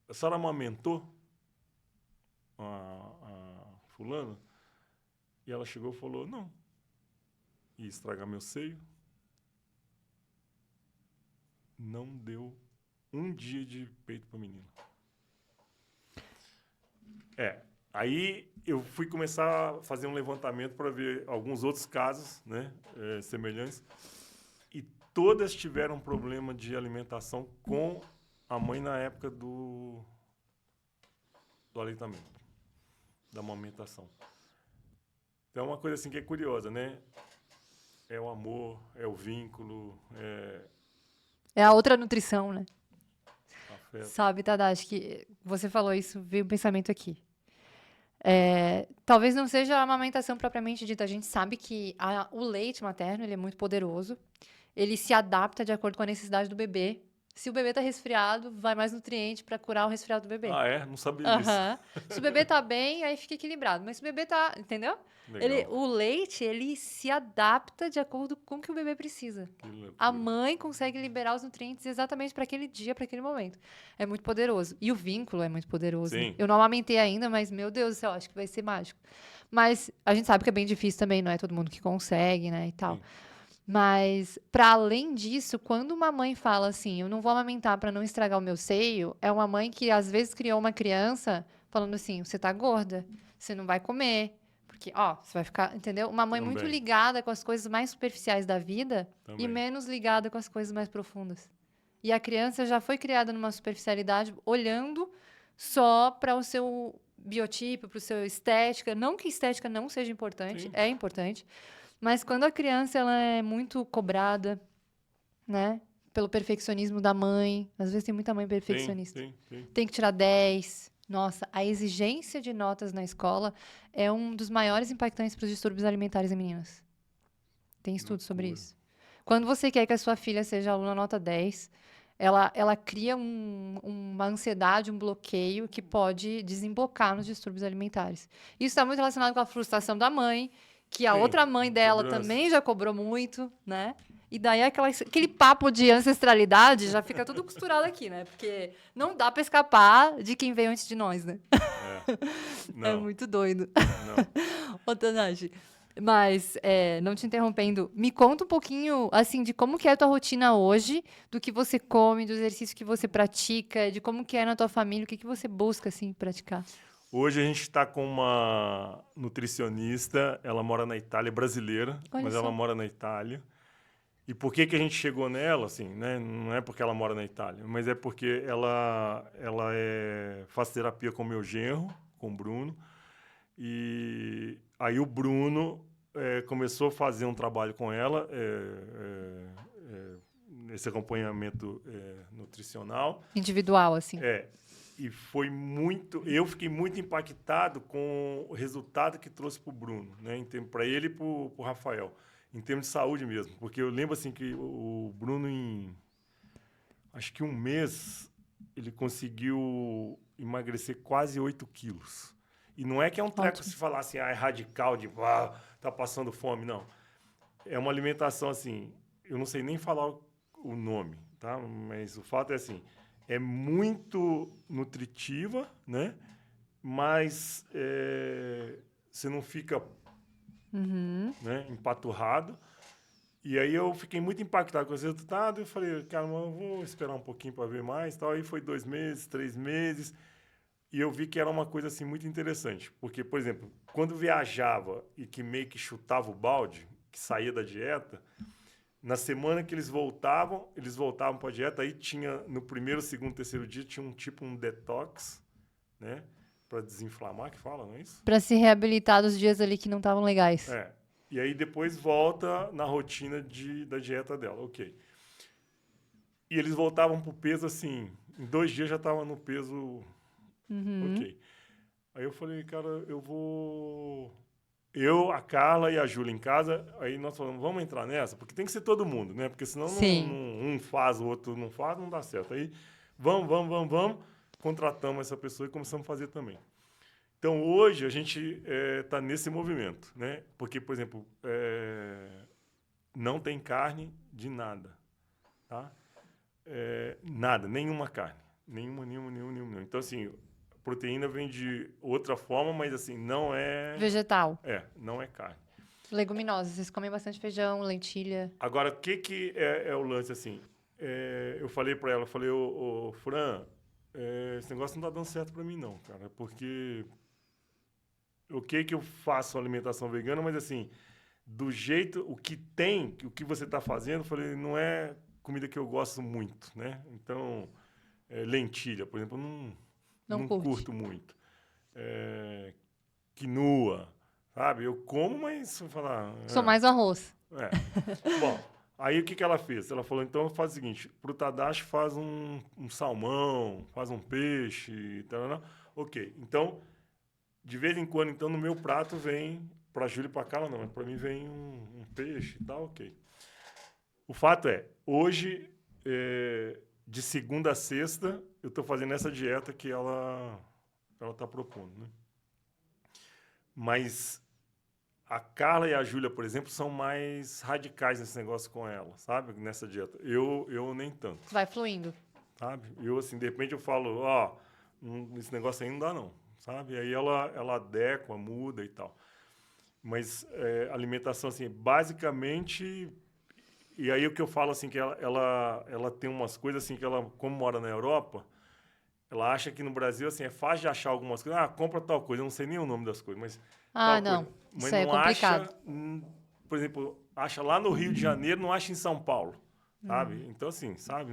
a senhora amamentou a fulana? E ela chegou e falou, não. Ia estragar meu seio. Não deu um dia de peito para a menina. Aí eu fui começar a fazer um levantamento para ver alguns outros casos, né, semelhantes. todas tiveram problema de alimentação com a mãe na época do aleitamento, da amamentação. Então, é uma coisa assim que é curiosa, né? É o amor, é o vínculo, É a outra nutrição, né? afeto. Sabe, Tadashi, que você falou isso, veio um pensamento aqui. Talvez não seja a amamentação propriamente dita. A gente sabe que o leite materno ele é muito poderoso. Ele se adapta de acordo com a necessidade do bebê. Se o bebê tá resfriado, vai mais nutriente para curar o resfriado do bebê. Não sabia disso. Aham. Se o bebê tá bem, aí fica equilibrado. Mas se o bebê tá, entendeu? Legal. O leite, ele se adapta de acordo com o que o bebê precisa. Que loucura. A mãe consegue liberar os nutrientes exatamente para aquele dia, para aquele momento. É muito poderoso. E o vínculo é muito poderoso. Sim. Né? Eu não amamentei ainda, mas, meu Deus do céu, acho que vai ser mágico. Mas a gente sabe que é bem difícil também, não é todo mundo que consegue, né, e tal. Sim. Mas, para além disso, quando uma mãe fala assim, eu não vou amamentar para não estragar o meu seio, é uma mãe que às vezes criou uma criança falando assim, você tá gorda, você não vai comer, porque, você vai ficar, entendeu? Uma mãe muito Também. ligada com as coisas mais superficiais da vida e Também. menos ligada com as coisas mais profundas. E a criança já foi criada numa superficialidade, olhando só para o seu biotipo, para o seu estética. Não que estética não seja importante, Sim. é importante. Mas quando a criança ela é muito cobrada, né, pelo perfeccionismo da mãe, às vezes tem muita mãe perfeccionista. Sim. Tem que tirar 10. Nossa, a exigência de notas na escola é um dos maiores impactantes para os distúrbios alimentares em meninas. Tem estudos sobre Loucura. isso. Quando você quer que a sua filha seja aluna nota 10, ela cria uma ansiedade, um bloqueio que pode desembocar nos distúrbios alimentares. Isso está muito relacionado com a frustração da mãe, que a Sim, outra mãe dela cobrança. também já cobrou muito, né? E daí aquele papo de ancestralidade já fica tudo costurado aqui, né? Porque não dá pra escapar de quem veio antes de nós, né? Não. É muito doido. Não. Ô, Tanashi, mas, não te interrompendo, me conta um pouquinho, assim, de como que é a tua rotina hoje, do que você come, do exercício que você pratica, de como que é na tua família, o que que você busca, assim, praticar. Hoje a gente está com uma nutricionista, ela mora na Itália, é brasileira, Olha mas só. ela mora na Itália. E por que a gente chegou nela, assim, né? Não é porque ela mora na Itália, mas é porque ela faz terapia com o meu genro, com o Bruno. E aí o Bruno começou a fazer um trabalho com ela, esse acompanhamento nutricional. Individual, assim. E foi muito... Eu fiquei muito impactado com o resultado que trouxe para o Bruno, né? Para ele e para o Rafael, em termos de saúde mesmo. Porque eu lembro assim, que o Bruno, em acho que um mês, ele conseguiu emagrecer quase 8 quilos. E não é que é um treco se falar assim, é radical, de tá passando fome, não. É uma alimentação assim, eu não sei nem falar o nome, tá? Mas o fato é assim, é muito nutritiva, né? Mas você não fica né, empaturrado. E aí eu fiquei muito impactado com esse resultado. Eu falei, cara, eu vou esperar um pouquinho para ver mais. Tal. Aí foi 2 meses, 3 meses. E eu vi que era uma coisa assim, muito interessante. Porque, por exemplo, quando viajava e que meio que chutava o balde, que saía da dieta... Na semana que eles voltavam para a dieta, aí tinha, no primeiro, segundo, terceiro dia, tinha um detox, né? Para desinflamar, que fala, não é isso? Pra se reabilitar dos dias ali que não estavam legais. E aí depois volta na rotina da dieta dela, ok. E eles voltavam pro peso assim, em 2 dias já estava no peso, ok. Aí eu falei, cara, eu vou... Eu, a Carla e a Júlia em casa, aí nós falamos, vamos entrar nessa? Porque tem que ser todo mundo, né? Porque senão um faz, o outro não faz, não dá certo. Aí, vamos, contratamos essa pessoa e começamos a fazer também. Então, hoje, a gente está nesse movimento, né? Porque, por exemplo, não tem carne de nada, tá? Nada, nenhuma carne. Nenhuma. Então, assim... Proteína vem de outra forma, mas assim, não é... Vegetal. Não é carne. Leguminosas. Vocês comem bastante feijão, lentilha. Agora, o que é o lance, assim? Eu falei para ela, ô Fran, esse negócio não tá dando certo para mim, não, cara. Porque... Ok que eu faço alimentação vegana, mas assim, do jeito, o que tem, o que você está fazendo, eu falei, não é comida que eu gosto muito, né? Então, lentilha, por exemplo, eu Não não curte. curto muito. Quinoa, sabe? Eu como, mas vou falar... Sou mais arroz. Bom, aí o que ela fez? Ela falou, então faz o seguinte, pro Tadashi faz um salmão, faz um peixe, tal. Ok, então, de vez em quando, então, no meu prato vem, pra Júlia e pra Carla não, mas pra mim vem um peixe e tal, ok. O fato é, hoje, de segunda a sexta, eu tô fazendo essa dieta que ela tá propondo, né? Mas a Carla e a Júlia, por exemplo, são mais radicais nesse negócio com ela, sabe? Nessa dieta. Eu nem tanto, Vai fluindo. sabe? Eu, assim, de repente eu falo, esse negócio aí não dá não, sabe? Aí ela adequa, muda e tal. Mas alimentação, assim, basicamente... E aí o que eu falo, assim, que ela tem umas coisas, assim, que ela, como mora na Europa, ela acha que no Brasil, assim, é fácil de achar algumas coisas. Ah, compra tal coisa, eu não sei nem o nome das coisas, mas tal Não. coisa. Mas Isso é não complicado. acha, por exemplo, acha lá no Rio de Janeiro, não acha em São Paulo, sabe? Então, assim, sabe?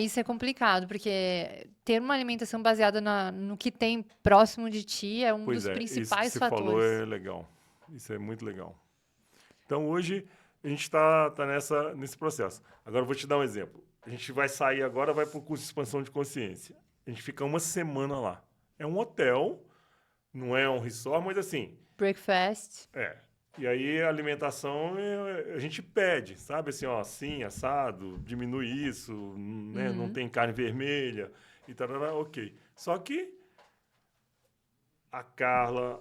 Isso é complicado, porque ter uma alimentação baseada no que tem próximo de ti é um Pois dos é, isso que principais você falou fatores. é legal. Isso é muito legal. Então, hoje, a gente tá nesse processo. Agora, eu vou te dar um exemplo. A gente vai sair agora, vai para o curso de expansão de consciência. A gente fica uma semana lá. É um hotel, não é um resort, mas assim, Breakfast. E aí a alimentação a gente pede, sabe? Assim, ó, assim, assado, diminui isso, né? Não tem carne vermelha e tal, ok. Só que a Carla,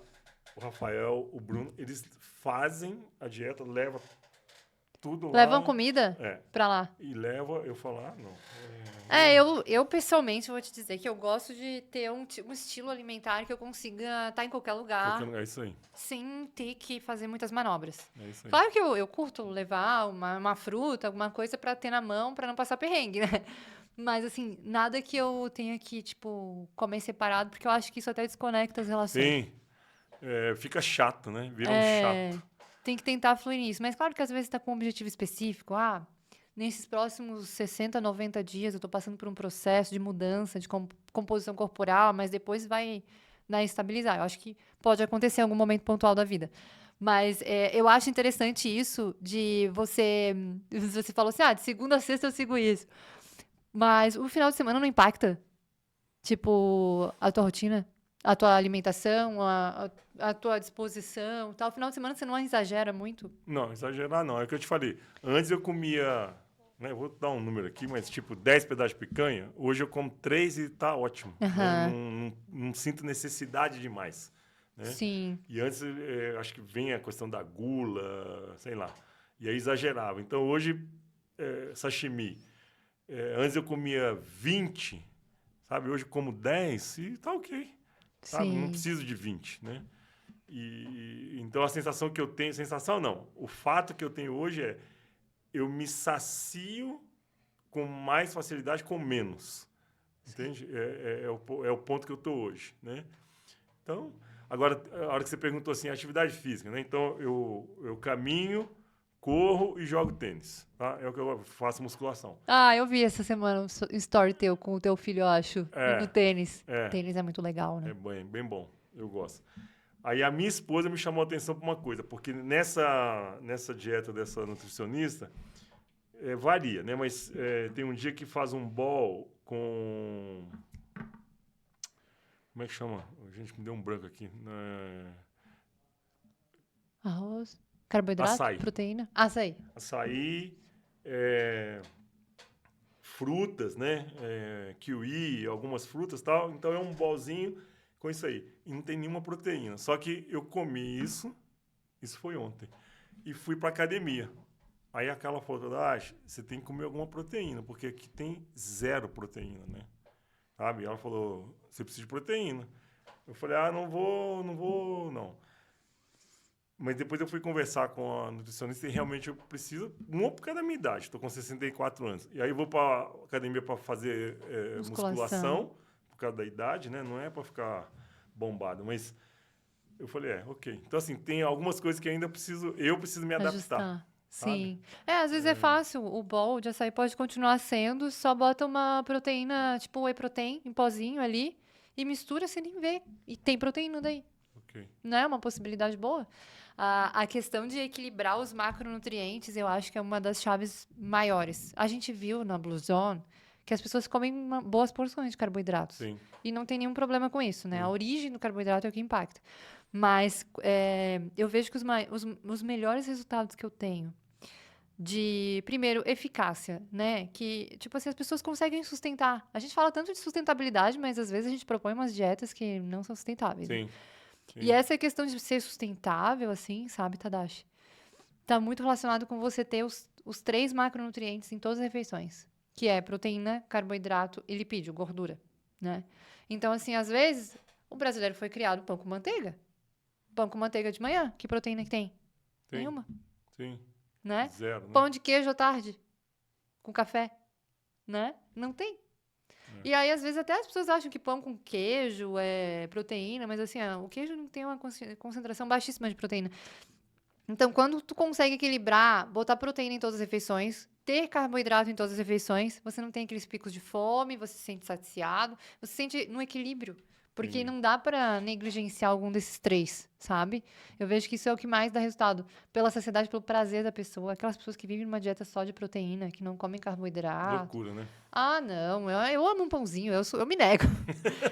o Rafael, o Bruno, eles fazem a dieta, levam tudo Levam lá. comida pra lá. E leva, eu falo, não. Eu pessoalmente vou te dizer que eu gosto de ter um estilo alimentar que eu consiga estar em qualquer lugar É isso aí. sem ter que fazer muitas manobras. É isso aí. Claro que eu curto levar uma fruta, alguma coisa pra ter na mão pra não passar perrengue, né? Mas, assim, nada que eu tenha que, tipo, comer separado, porque eu acho que isso até desconecta as relações. Sim. Fica chato, né? Vira um chato. Tem que tentar fluir nisso. Mas claro que às vezes está com um objetivo específico. Nesses próximos 60, 90 dias eu estou passando por um processo de mudança de composição corporal, mas depois vai estabilizar. Eu acho que pode acontecer em algum momento pontual da vida. Mas eu acho interessante isso de você... Você falou assim, de segunda a sexta eu sigo isso. Mas o final de semana não impacta, tipo, a tua rotina? A tua alimentação, a tua disposição, tal. Final de semana você não exagera muito? Não, exagerar não. É o que eu te falei. Antes eu comia, né, vou dar um número aqui, mas tipo 10 pedaços de picanha. Hoje eu como 3 e tá ótimo. Né? Não sinto necessidade de mais. Né? Sim. E antes, acho que vem a questão da gula, sei lá. E aí exagerava. Então hoje, sashimi. Antes eu comia 20, sabe? Hoje eu como 10 e tá ok. Sabe? Não Sim. preciso de 20, né? Então a sensação que eu tenho, sensação não, o fato que eu tenho hoje é eu me sacio com mais facilidade com menos, entende? É o ponto que eu estou hoje, né? Então, agora, a hora que você perguntou assim, atividade física, né? Então, eu caminho, corro e jogo tênis, tá? É o que eu faço musculação. Eu vi essa semana um story teu com o teu filho, eu acho, no tênis. Tênis é muito legal, né? É bem bom, eu gosto. Aí a minha esposa me chamou a atenção para uma coisa, porque nessa dieta dessa nutricionista, varia, né? Mas tem um dia que faz um bowl com... Como é que chama? Gente, me deu um branco aqui. Arroz, carboidrato, Açaí. proteína. Açaí. Açaí, frutas, né? Kiwi, algumas frutas e tal. Então é um bowlzinho com isso aí. E não tem nenhuma proteína. Só que eu comi isso foi ontem, e fui para academia. Aí a Carla falou, você tem que comer alguma proteína, porque aqui tem 0 proteína, né? Sabe? Ela falou, você precisa de proteína. Eu falei, não vou. Mas depois eu fui conversar com a nutricionista e realmente eu preciso, uma por causa da minha idade, estou com 64 anos. E aí eu vou para a academia para fazer musculação, por causa da idade, né? Não é para ficar bombado, mas Eu falei, ok. Então, assim, tem algumas coisas que ainda eu preciso me adaptar. Ajustar. sabe? Sim. Às vezes é fácil. O bowl de açaí pode continuar sendo, só bota uma proteína, tipo whey protein, em pozinho ali, e mistura sem nem ver. E tem proteína daí. Ok. Não é uma possibilidade boa? A questão de equilibrar os macronutrientes, eu acho que é uma das chaves maiores. A gente viu na Blue Zone que as pessoas comem boas porções de carboidratos. Sim. E não tem nenhum problema com isso, né? A origem do carboidrato é o que impacta. Mas eu vejo que os melhores resultados que eu tenho de, primeiro, eficácia, né? Que, tipo assim, as pessoas conseguem sustentar. A gente fala tanto de sustentabilidade, mas às vezes a gente propõe umas dietas que não são sustentáveis. Né? Sim. E essa questão de ser sustentável, assim, sabe, Tadashi? Tá muito relacionado com você ter os 3 macronutrientes em todas as refeições. Que é proteína, carboidrato e lipídio, gordura, né? Então, assim, às vezes, o brasileiro foi criado pão com manteiga. Pão com manteiga de manhã, que proteína que tem? Nenhuma, Sim. né? Zero, né? Pão de queijo à tarde, com café, né? Não tem. E aí, às vezes, até as pessoas acham que pão com queijo é proteína, mas assim, o queijo não tem uma concentração baixíssima de proteína. Então, quando tu consegue equilibrar, botar proteína em todas as refeições, ter carboidrato em todas as refeições, você não tem aqueles picos de fome, você se sente saciado, você se sente no equilíbrio. Porque não dá pra negligenciar algum desses 3, sabe? Eu vejo que isso é o que mais dá resultado. Pela saciedade, pelo prazer da pessoa. Aquelas pessoas que vivem numa dieta só de proteína, que não comem carboidrato. Loucura, né? Ah, não, eu amo um pãozinho, eu me nego.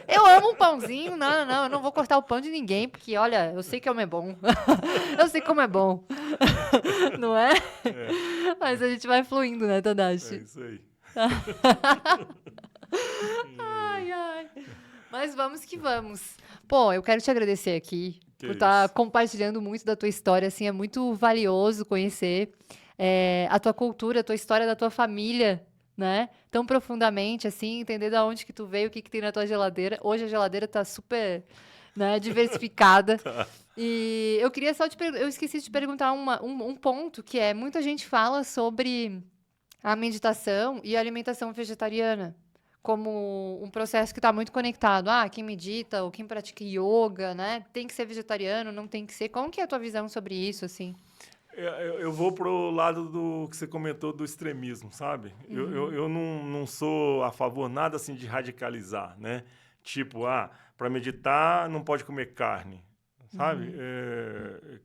Eu amo um pãozinho, não, eu não vou cortar o pão de ninguém, porque, olha, eu sei que como é bom. Eu sei como é bom. Não é? Mas a gente vai fluindo, né, É Tadashi? isso aí. Ai. Mas vamos que vamos. Pô, eu quero te agradecer aqui Que por estar isso. compartilhando muito da tua história, assim, é muito valioso conhecer a tua cultura, a tua história da tua família, né? Tão profundamente, assim, entender de onde que tu veio, o que que tem na tua geladeira. Hoje a geladeira tá super, né, diversificada. E eu queria só eu esqueci de te perguntar um ponto, que é, muita gente fala sobre a meditação e a alimentação vegetariana como um processo que está muito conectado. Quem medita ou quem pratica yoga, né? Tem que ser vegetariano, não tem que ser. Como que é a tua visão sobre isso, assim? Eu vou pro lado do que você comentou do extremismo, sabe? Eu não sou a favor nada assim de radicalizar, né? Tipo, para meditar não pode comer carne, sabe?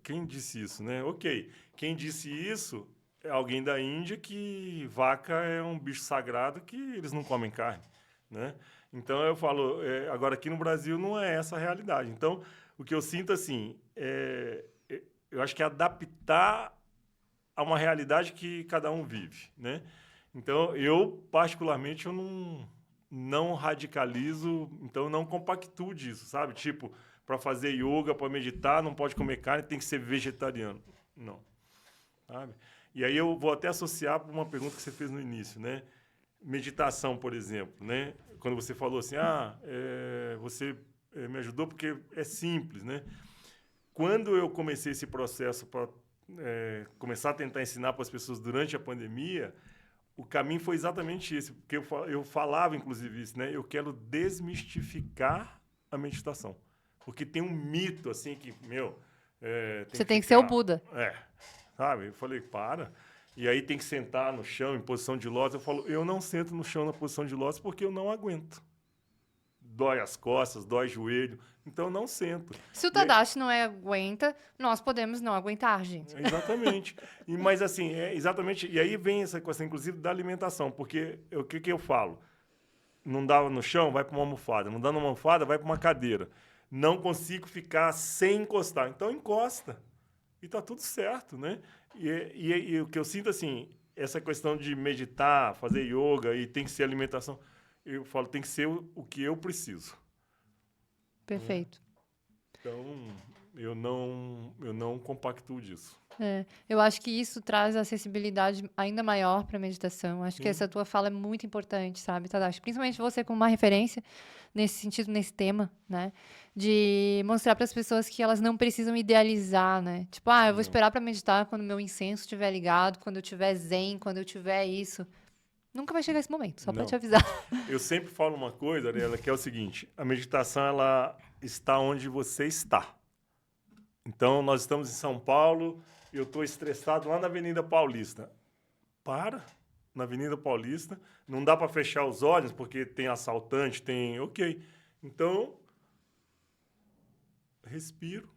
Quem disse isso, né? Ok, quem disse isso é alguém da Índia que vaca é um bicho sagrado que eles não comem carne, né? Então eu falo, agora aqui no Brasil não é essa a realidade. Então o que eu sinto assim, eu acho que é adaptar a uma realidade que cada um vive, né? Então eu particularmente eu não radicalizo, então eu não compactuo disso, sabe? Tipo, para fazer yoga, para meditar, não pode comer carne, tem que ser vegetariano. Não, sabe? E aí eu vou até associar para uma pergunta que você fez no início, né? Meditação, por exemplo, né? Quando você falou assim, você me ajudou porque é simples, né? Quando eu comecei esse processo para começar a tentar ensinar para as pessoas durante a pandemia, o caminho foi exatamente esse, porque eu falava, inclusive, isso, né? Eu quero desmistificar a meditação, porque tem um mito, assim, que, Você tem que ser o Buda. Sabe? Eu falei, para. E aí tem que sentar no chão, em posição de lótus. Eu falo, eu não sento no chão na posição de lótus porque eu não aguento. Dói as costas, dói o joelho. Então, eu não sento. Se o Tadashi não aguenta, nós podemos não aguentar, gente. Exatamente. Mas, assim, exatamente... E aí vem essa questão, inclusive, da alimentação. Porque o que eu falo? Não dá no chão, vai para uma almofada. Não dá numa almofada, vai para uma cadeira. Não consigo ficar sem encostar. Então, encosta. E tá tudo certo, né? E o que eu sinto, assim, essa questão de meditar, fazer yoga e tem que ser alimentação, eu falo, tem que ser o que eu preciso. Perfeito. Então, eu não compactuo disso. Eu acho que isso traz acessibilidade ainda maior para a meditação. Acho que essa tua fala é muito importante, sabe, Tadashi? Principalmente você como uma referência nesse sentido, nesse tema, né? De mostrar para as pessoas que elas não precisam idealizar, né? Tipo, eu vou esperar para meditar quando meu incenso estiver ligado, quando eu tiver zen, quando eu tiver isso. Nunca vai chegar esse momento, só para te avisar. Eu sempre falo uma coisa, Ariela, que é o seguinte: a meditação ela está onde você está. Então, nós estamos em São Paulo e eu estou estressado lá na Avenida Paulista. Na Avenida Paulista, não dá para fechar os olhos porque tem assaltante, tem... Ok. Então, respiro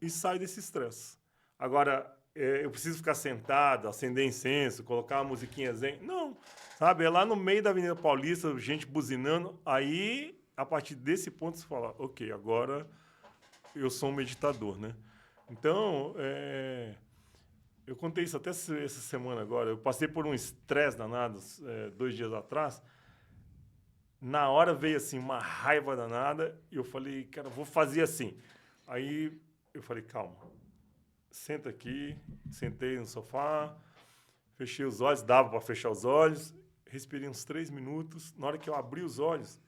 e saio desse estresse. Agora, eu preciso ficar sentado, acender incenso, colocar uma musiquinha zen. Não, sabe? É lá no meio da Avenida Paulista, gente buzinando. Aí, a partir desse ponto, você fala, ok, agora eu sou um meditador, né? Então, eu contei isso até essa semana agora. Eu passei por um estresse danado 2 dias atrás. Na hora veio, assim, uma raiva danada. E eu falei, cara, vou fazer assim. Aí, eu falei, calma. Senta aqui, sentei no sofá, fechei os olhos, dava para fechar os olhos, respirei uns 3 minutos. Na hora que eu abri os olhos,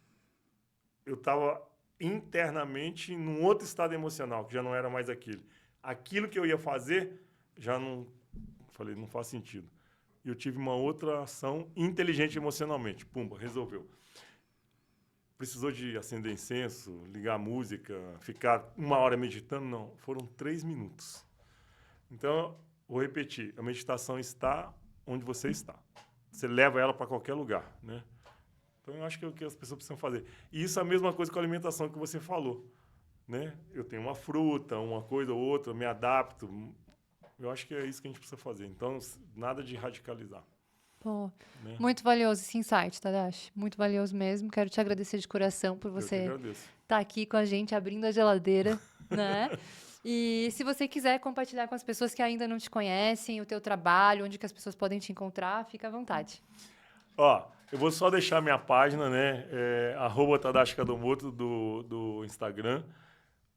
eu estava internamente num outro estado emocional, que já não era mais aquele. Aquilo que eu ia fazer, já não... Falei, não faz sentido. E eu tive uma outra ação inteligente emocionalmente. Pumba, resolveu. Precisou de acender incenso, ligar música, ficar 1 hora meditando? Não, foram 3 minutos. Então, vou repetir, a meditação está onde você está. Você leva ela para qualquer lugar, né? Então, eu acho que é o que as pessoas precisam fazer. E isso é a mesma coisa com a alimentação que você falou, né? Eu tenho uma fruta, uma coisa ou outra, me adapto. Eu acho que é isso que a gente precisa fazer. Então, nada de radicalizar. Pô, Né? muito valioso esse insight, Tadashi. Muito valioso mesmo. Quero te agradecer de coração por você estar aqui com a gente, abrindo a geladeira, né? E se você quiser compartilhar com as pessoas que ainda não te conhecem, o teu trabalho, onde que as pessoas podem te encontrar, fica à vontade. Eu vou só deixar minha página, né? @Tadashi Kadomoto do Instagram.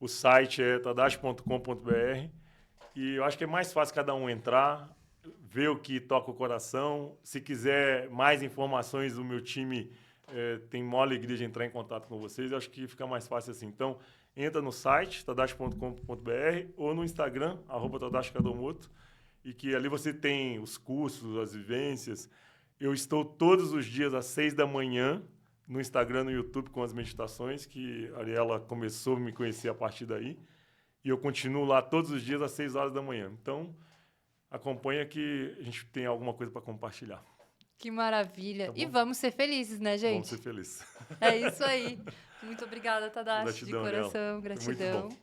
O site é tadashi.com.br. E eu acho que é mais fácil cada um entrar, ver o que toca o coração. Se quiser mais informações, o meu time tem maior alegria de entrar em contato com vocês. Eu acho que fica mais fácil assim. Então, entra no site, tadashi.com.br, ou no Instagram, @Tadashi Kadomoto, e que ali você tem os cursos, as vivências. Eu estou todos os dias às 6 da manhã no Instagram, no YouTube, com as meditações, que a Ariela começou a me conhecer a partir daí. E eu continuo lá todos os dias às 6 horas da manhã. Então, acompanha que a gente tem alguma coisa para compartilhar. Que maravilha. Tá, e vamos ser felizes, né, gente? Vamos ser felizes. É isso aí. Muito obrigada, Tadashi, Gratidão, de coração. Ariela. Gratidão. Muito bom.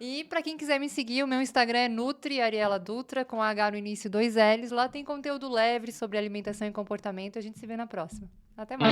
E para quem quiser me seguir, o meu Instagram é Nutri Ariela Dutra, com H no início, 2 L's. Lá tem conteúdo leve sobre alimentação e comportamento. A gente se vê na próxima. Até mais.